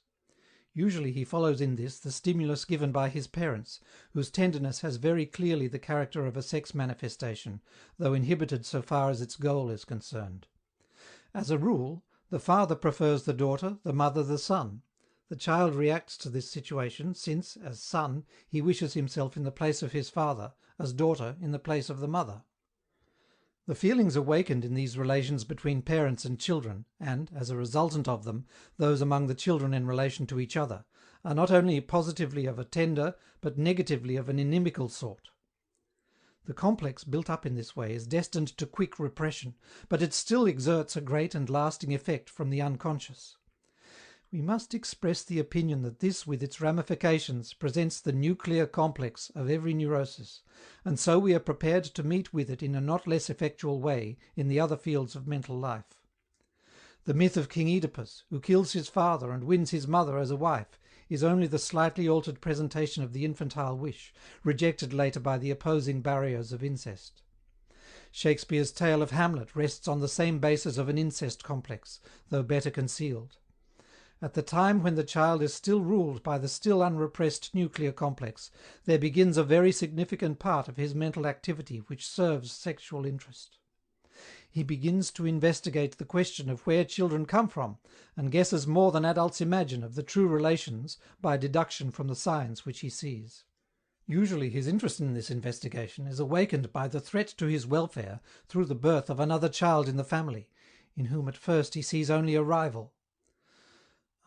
Usually he follows in this the stimulus given by his parents, whose tenderness has very clearly the character of a sex manifestation, though inhibited so far as its goal is concerned. As a rule, the father prefers the daughter, the mother the son. The child reacts to this situation, since, as son, he wishes himself in the place of his father, as daughter in the place of the mother. The feelings awakened in these relations between parents and children, and, as a resultant of them, those among the children in relation to each other, are not only positively of a tender, but negatively of an inimical sort. The complex built up in this way is destined to quick repression, but it still exerts a great and lasting effect from the unconscious. We must express the opinion that this with its ramifications presents the nuclear complex of every neurosis, and so we are prepared to meet with it in a not less effectual way in the other fields of mental life. The myth of King Oedipus, who kills his father and wins his mother as a wife, is only the slightly altered presentation of the infantile wish, rejected later by the opposing barriers of incest. Shakespeare's tale of Hamlet rests on the same basis of an incest complex, though better concealed. At the time when the child is still ruled by the still unrepressed nuclear complex, there begins a very significant part of his mental activity which serves sexual interest. He begins to investigate the question of where children come from, and guesses more than adults imagine of the true relations by deduction from the signs which he sees. Usually his interest in this investigation is awakened by the threat to his welfare through the birth of another child in the family, in whom at first he sees only a rival.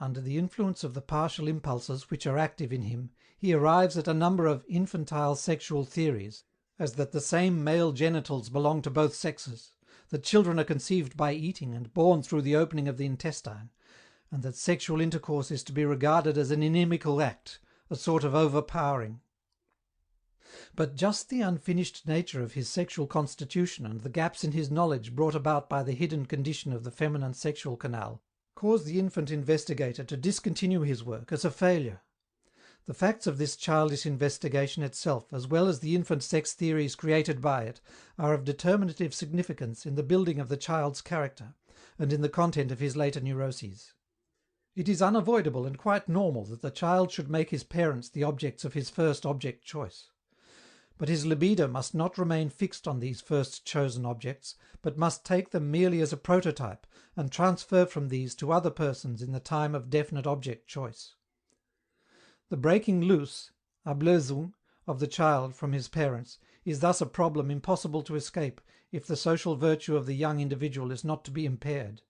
Under the influence of the partial impulses which are active in him, he arrives at a number of infantile sexual theories, as that the same male genitals belong to both sexes, that children are conceived by eating and born through the opening of the intestine, and that sexual intercourse is to be regarded as an inimical act, a sort of overpowering. But just the unfinished nature of his sexual constitution and the gaps in his knowledge brought about by the hidden condition of the feminine sexual canal cause the infant investigator to discontinue his work as a failure. The facts of this childish investigation itself, as well as the infant sex theories created by it, are of determinative significance in the building of the child's character, and in the content of his later neuroses. It is unavoidable and quite normal that the child should make his parents the objects of his first object choice. But his libido must not remain fixed on these first chosen objects, but must take them merely as a prototype, and transfer from these to other persons in the time of definite object choice. The breaking loose, Ablösung, of the child from his parents is thus a problem impossible to escape if the social virtue of the young individual is not to be impaired.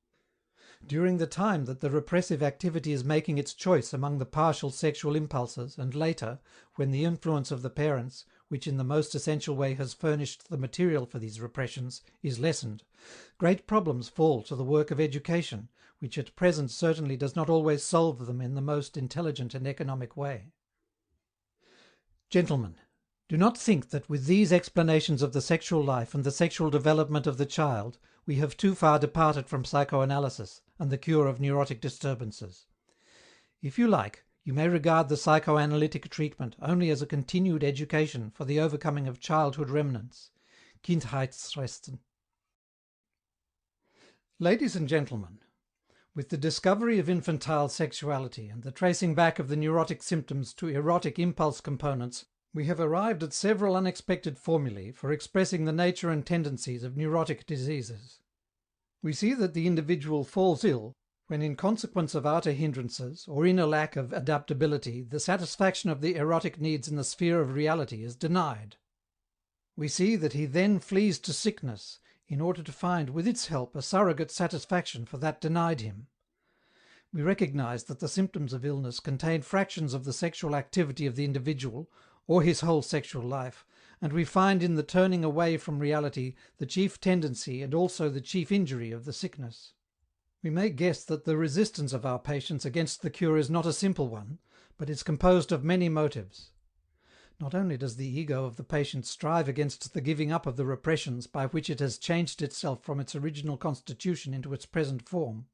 During the time that the repressive activity is making its choice among the partial sexual impulses, and later, when the influence of the parents, which in the most essential way has furnished the material for these repressions, is lessened, great problems fall to the work of education, which at present certainly does not always solve them in the most intelligent and economic way. Gentlemen, do not think that with these explanations of the sexual life and the sexual development of the child we have too far departed from psychoanalysis and the cure of neurotic disturbances. If you like, you may regard the psychoanalytic treatment only as a continued education for the overcoming of childhood remnants, Kindheitsresten. Ladies and gentlemen, with the discovery of infantile sexuality and the tracing back of the neurotic symptoms to erotic impulse components, we have arrived at several unexpected formulae for expressing the nature and tendencies of neurotic diseases. We see that the individual falls ill when, in consequence of outer hindrances or in a lack of adaptability, the satisfaction of the erotic needs in the sphere of reality is denied. We see that he then flees to sickness in order to find with its help a surrogate satisfaction for that denied him. We recognize that the symptoms of illness contain fractions of the sexual activity of the individual or his whole sexual life, and we find in the turning away from reality the chief tendency and also the chief injury of the sickness. We may guess that the resistance of our patients against the cure is not a simple one, but is composed of many motives. Not only does the ego of the patient strive against the giving up of the repressions by which it has changed itself from its original constitution into its present form,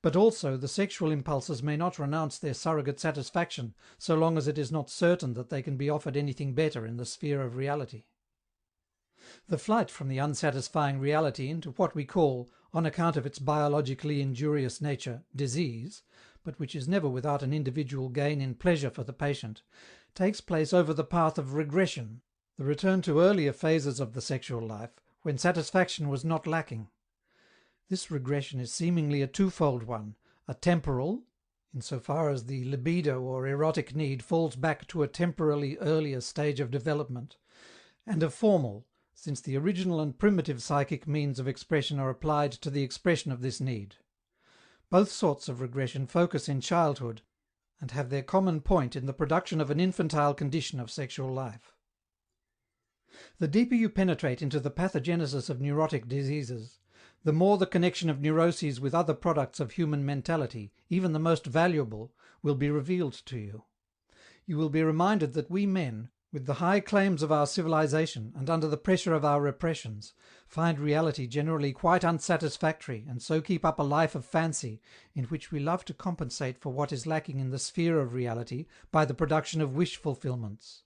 but also the sexual impulses may not renounce their surrogate satisfaction so long as it is not certain that they can be offered anything better in the sphere of reality. The flight from the unsatisfying reality into what we call, on account of its biologically injurious nature, disease, but which is never without an individual gain in pleasure for the patient, takes place over the path of regression, the return to earlier phases of the sexual life, when satisfaction was not lacking. This regression is seemingly a twofold one, a temporal, insofar as the libido or erotic need falls back to a temporally earlier stage of development, and a formal, since the original and primitive psychic means of expression are applied to the expression of this need. Both sorts of regression focus in childhood, and have their common point in the production of an infantile condition of sexual life. The deeper you penetrate into the pathogenesis of neurotic diseases, the more the connection of neuroses with other products of human mentality, even the most valuable, will be revealed to you. You will be reminded that we men, with the high claims of our civilization and under the pressure of our repressions, find reality generally quite unsatisfactory and so keep up a life of fancy in which we love to compensate for what is lacking in the sphere of reality by the production of wish-fulfillments.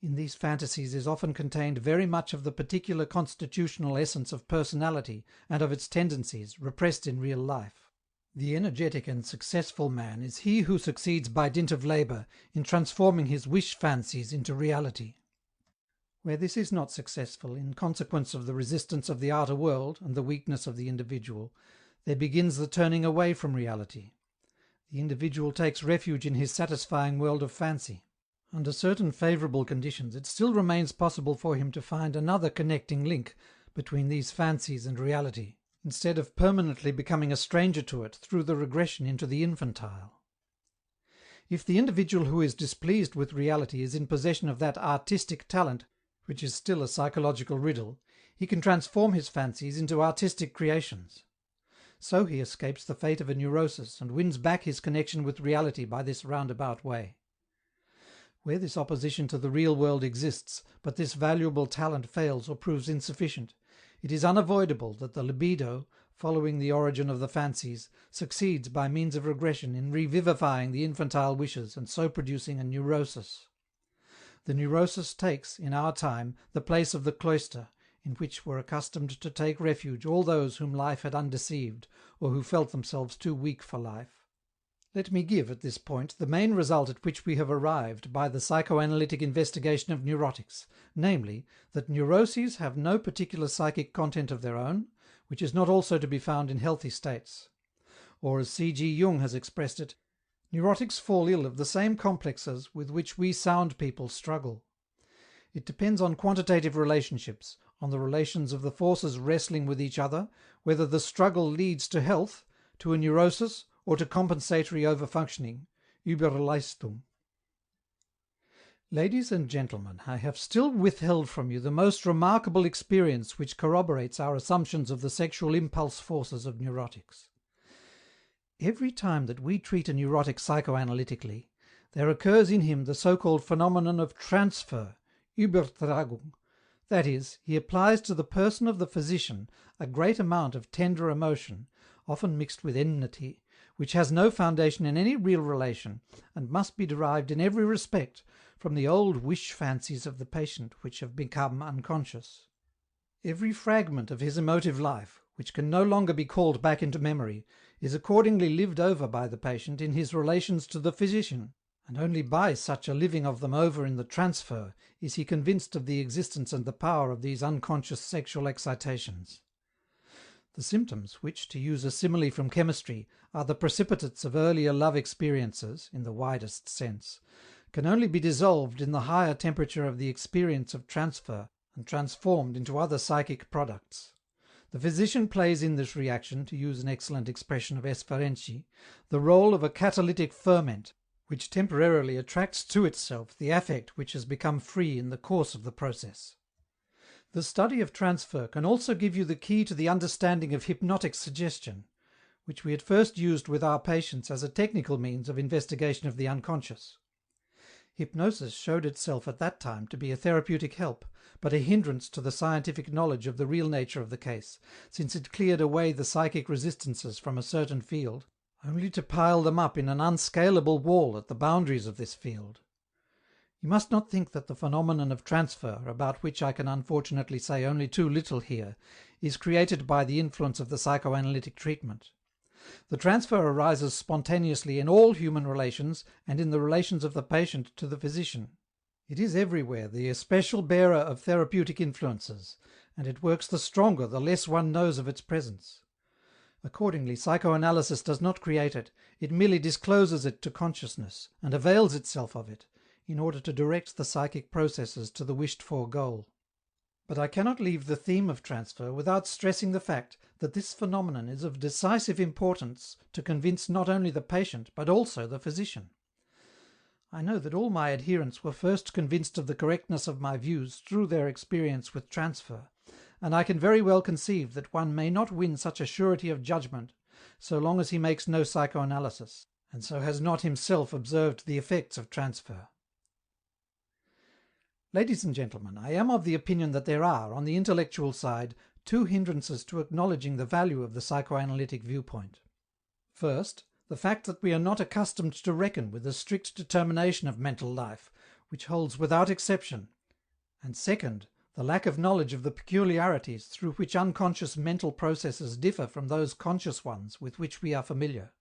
In these fantasies is often contained very much of the particular constitutional essence of personality and of its tendencies, repressed in real life. The energetic and successful man is he who succeeds by dint of labor in transforming his wish-fancies into reality. Where this is not successful, in consequence of the resistance of the outer world and the weakness of the individual, there begins the turning away from reality. The individual takes refuge in his satisfying world of fancy. Under certain favorable conditions, it still remains possible for him to find another connecting link between these fancies and reality, instead of permanently becoming a stranger to it through the regression into the infantile. If the individual who is displeased with reality is in possession of that artistic talent, which is still a psychological riddle, he can transform his fancies into artistic creations. So he escapes the fate of a neurosis and wins back his connection with reality by this roundabout way. Where this opposition to the real world exists, but this valuable talent fails or proves insufficient, it is unavoidable that the libido, following the origin of the fancies, succeeds by means of regression in revivifying the infantile wishes and so producing a neurosis. The neurosis takes, in our time, the place of the cloister, in which were accustomed to take refuge all those whom life had undeceived, or who felt themselves too weak for life. Let me give, at this point, the main result at which we have arrived by the psychoanalytic investigation of neurotics, namely, that neuroses have no particular psychic content of their own, which is not also to be found in healthy states. Or, as C.G. Jung has expressed it, neurotics fall ill of the same complexes with which we sound people struggle. It depends on quantitative relationships, on the relations of the forces wrestling with each other, whether the struggle leads to health, to a neurosis, or to compensatory overfunctioning, Überleistung. Ladies and gentlemen, I have still withheld from you the most remarkable experience which corroborates our assumptions of the sexual impulse forces of neurotics. Every time that we treat a neurotic psychoanalytically, there occurs in him the so-called phenomenon of transfer, Übertragung. That is, he applies to the person of the physician a great amount of tender emotion, often mixed with enmity, which has no foundation in any real relation, and must be derived in every respect from the old wish-fancies of the patient which have become unconscious. Every fragment of his emotive life, which can no longer be called back into memory, is accordingly lived over by the patient in his relations to the physician, and only by such a living of them over in the transfer is he convinced of the existence and the power of these unconscious sexual excitations. The symptoms, which, to use a simile from chemistry, are the precipitates of earlier love experiences, in the widest sense, can only be dissolved in the higher temperature of the experience of transfer and transformed into other psychic products. The physician plays in this reaction, to use an excellent expression of S. Ferenczi, the role of a catalytic ferment, which temporarily attracts to itself the affect which has become free in the course of the process. The study of transfer can also give you the key to the understanding of hypnotic suggestion, which we at first used with our patients as a technical means of investigation of the unconscious. Hypnosis showed itself at that time to be a therapeutic help, but a hindrance to the scientific knowledge of the real nature of the case, since it cleared away the psychic resistances from a certain field, only to pile them up in an unscalable wall at the boundaries of this field. You must not think that the phenomenon of transfer, about which I can unfortunately say only too little here, is created by the influence of the psychoanalytic treatment. The transfer arises spontaneously in all human relations and in the relations of the patient to the physician. It is everywhere the especial bearer of therapeutic influences, and it works the stronger the less one knows of its presence. Accordingly, psychoanalysis does not create it, it merely discloses it to consciousness, and avails itself of it, in order to direct the psychic processes to the wished-for goal. But I cannot leave the theme of transfer without stressing the fact that this phenomenon is of decisive importance to convince not only the patient but also the physician. I know that all my adherents were first convinced of the correctness of my views through their experience with transfer, and I can very well conceive that one may not win such a surety of judgment so long as he makes no psychoanalysis, and so has not himself observed the effects of transfer. Ladies and gentlemen, I am of the opinion that there are, on the intellectual side, two hindrances to acknowledging the value of the psychoanalytic viewpoint. First, the fact that we are not accustomed to reckon with the strict determination of mental life, which holds without exception, and second, the lack of knowledge of the peculiarities through which unconscious mental processes differ from those conscious ones with which we are familiar.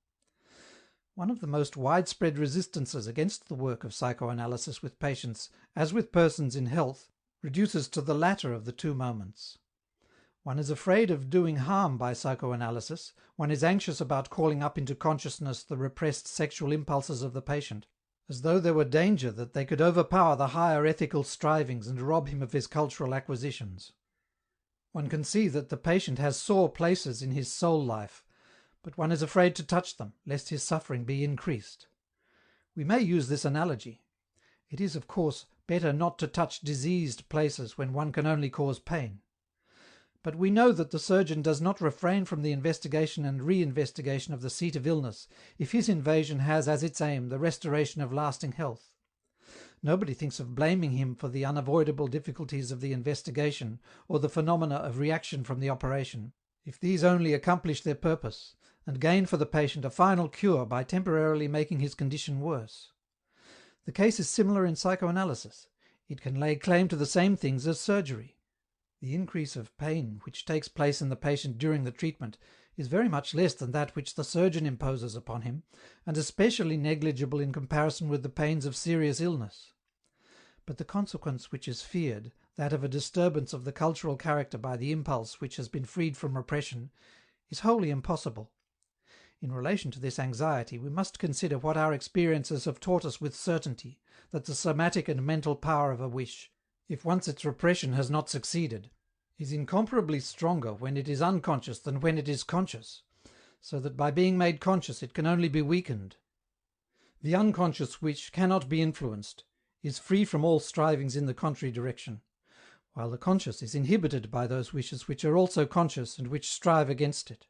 One of the most widespread resistances against the work of psychoanalysis with patients, as with persons in health, reduces to the latter of the two moments. One is afraid of doing harm by psychoanalysis, one is anxious about calling up into consciousness the repressed sexual impulses of the patient, as though there were danger that they could overpower the higher ethical strivings and rob him of his cultural acquisitions. One can see that the patient has sore places in his soul life, but one is afraid to touch them, lest his suffering be increased. We may use this analogy. It is, of course, better not to touch diseased places when one can only cause pain. But we know that the surgeon does not refrain from the investigation and re-investigation of the seat of illness if his invasion has as its aim the restoration of lasting health. Nobody thinks of blaming him for the unavoidable difficulties of the investigation or the phenomena of reaction from the operation, if these only accomplish their purpose, and gain for the patient a final cure by temporarily making his condition worse. The case is similar in psychoanalysis. It can lay claim to the same things as surgery. The increase of pain which takes place in the patient during the treatment is very much less than that which the surgeon imposes upon him, and especially negligible in comparison with the pains of serious illness. But the consequence which is feared, that of a disturbance of the cultural character by the impulse which has been freed from repression, is wholly impossible. In relation to this anxiety, we must consider what our experiences have taught us with certainty, that the somatic and mental power of a wish, if once its repression has not succeeded, is incomparably stronger when it is unconscious than when it is conscious, so that by being made conscious it can only be weakened. The unconscious wish cannot be influenced. is free from all strivings in the contrary direction, while the conscious is inhibited by those wishes which are also conscious and which strive against it.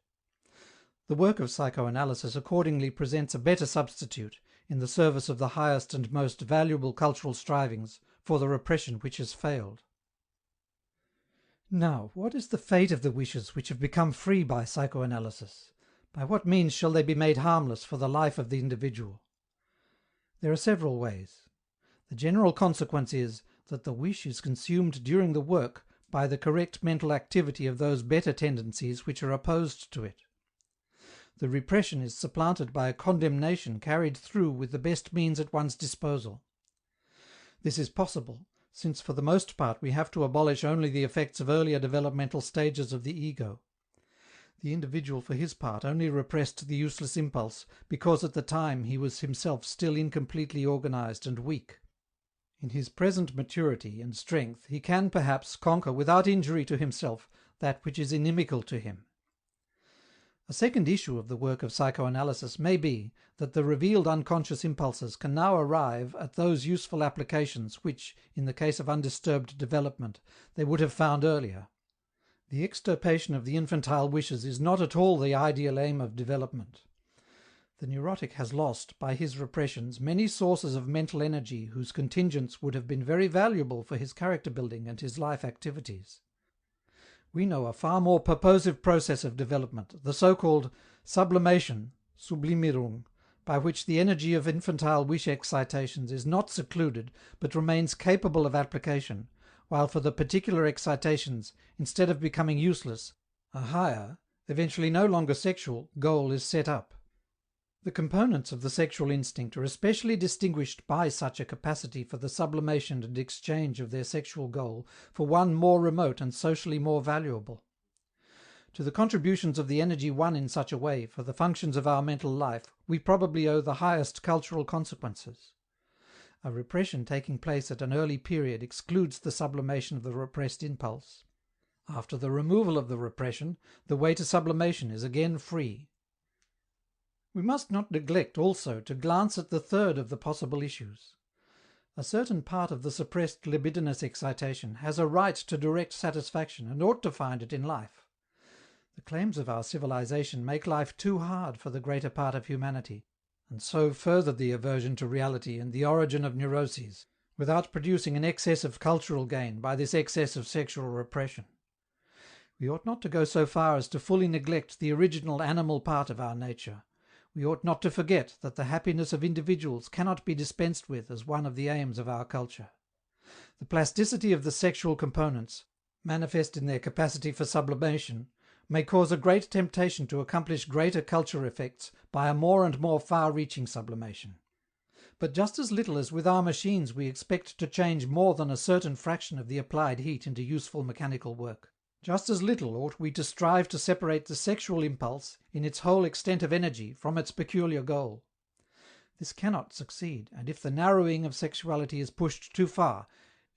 The work of psychoanalysis accordingly presents a better substitute, in the service of the highest and most valuable cultural strivings, for the repression which has failed. Now, what is the fate of the wishes which have become free by psychoanalysis? By what means shall they be made harmless for the life of the individual? There are several ways. The general consequence is that the wish is consumed during the work by the correct mental activity of those better tendencies which are opposed to it. The repression is supplanted by a condemnation carried through with the best means at one's disposal. This is possible, since for the most part we have to abolish only the effects of earlier developmental stages of the ego. The individual for his part only repressed the useless impulse because at the time he was himself still incompletely organized and weak. In his present maturity and strength he can perhaps conquer without injury to himself that which is inimical to him. A second issue of the work of psychoanalysis may be that the revealed unconscious impulses can now arrive at those useful applications which, in the case of undisturbed development, they would have found earlier. The extirpation of the infantile wishes is not at all the ideal aim of development. The neurotic has lost, by his repressions, many sources of mental energy whose contingents would have been very valuable for his character building and his life activities. We know a far more purposive process of development, the so-called sublimation, Sublimierung, by which the energy of infantile wish excitations is not secluded, but remains capable of application, while for the particular excitations, instead of becoming useless, a higher, eventually no longer sexual, goal is set up. The components of the sexual instinct are especially distinguished by such a capacity for the sublimation and exchange of their sexual goal for one more remote and socially more valuable. To the contributions of the energy won in such a way for the functions of our mental life we probably owe the highest cultural consequences. A repression taking place at an early period excludes the sublimation of the repressed impulse. After the removal of the repression, the way to sublimation is again free. We must not neglect also to glance at the third of the possible issues. A certain part of the suppressed libidinous excitation has a right to direct satisfaction and ought to find it in life. The claims of our civilization make life too hard for the greater part of humanity, and so further the aversion to reality and the origin of neuroses, without producing an excess of cultural gain by this excess of sexual repression. We ought not to go so far as to fully neglect the original animal part of our nature. We ought not to forget that the happiness of individuals cannot be dispensed with as one of the aims of our culture. The plasticity of the sexual components, manifest in their capacity for sublimation, may cause a great temptation to accomplish greater culture effects by a more and more far-reaching sublimation. But just as little as with our machines we expect to change more than a certain fraction of the applied heat into useful mechanical work, just as little ought we to strive to separate the sexual impulse, in its whole extent of energy, from its peculiar goal. This cannot succeed, and if the narrowing of sexuality is pushed too far,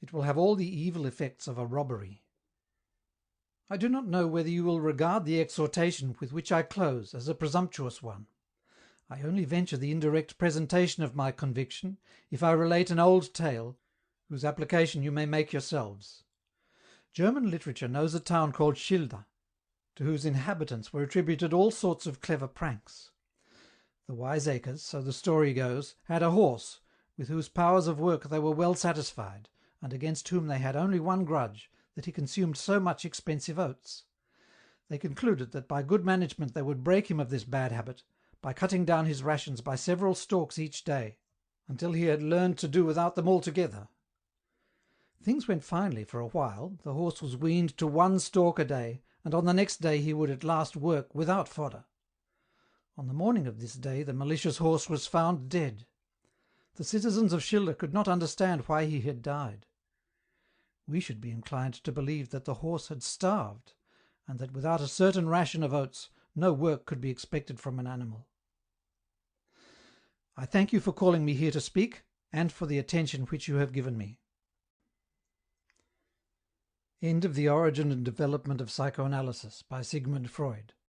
it will have all the evil effects of a robbery. I do not know whether you will regard the exhortation with which I close as a presumptuous one. I only venture the indirect presentation of my conviction if I relate an old tale, whose application you may make yourselves. German literature knows a town called Schilda, to whose inhabitants were attributed all sorts of clever pranks. The wiseacres, so the story goes, had a horse, with whose powers of work they were well satisfied, and against whom they had only one grudge, that he consumed so much expensive oats. They concluded that by good management they would break him of this bad habit, by cutting down his rations by several stalks each day, until he had learned to do without them altogether. Things went finely for a while, the horse was weaned to one stalk a day, and on the next day he would at last work without fodder. On the morning of this day the malicious horse was found dead. The citizens of Schilda could not understand why he had died. We should be inclined to believe that the horse had starved, and that without a certain ration of oats no work could be expected from an animal. I thank you for calling me here to speak, and for the attention which you have given me. End of The Origin and Development of Psychoanalysis by Sigmund Freud.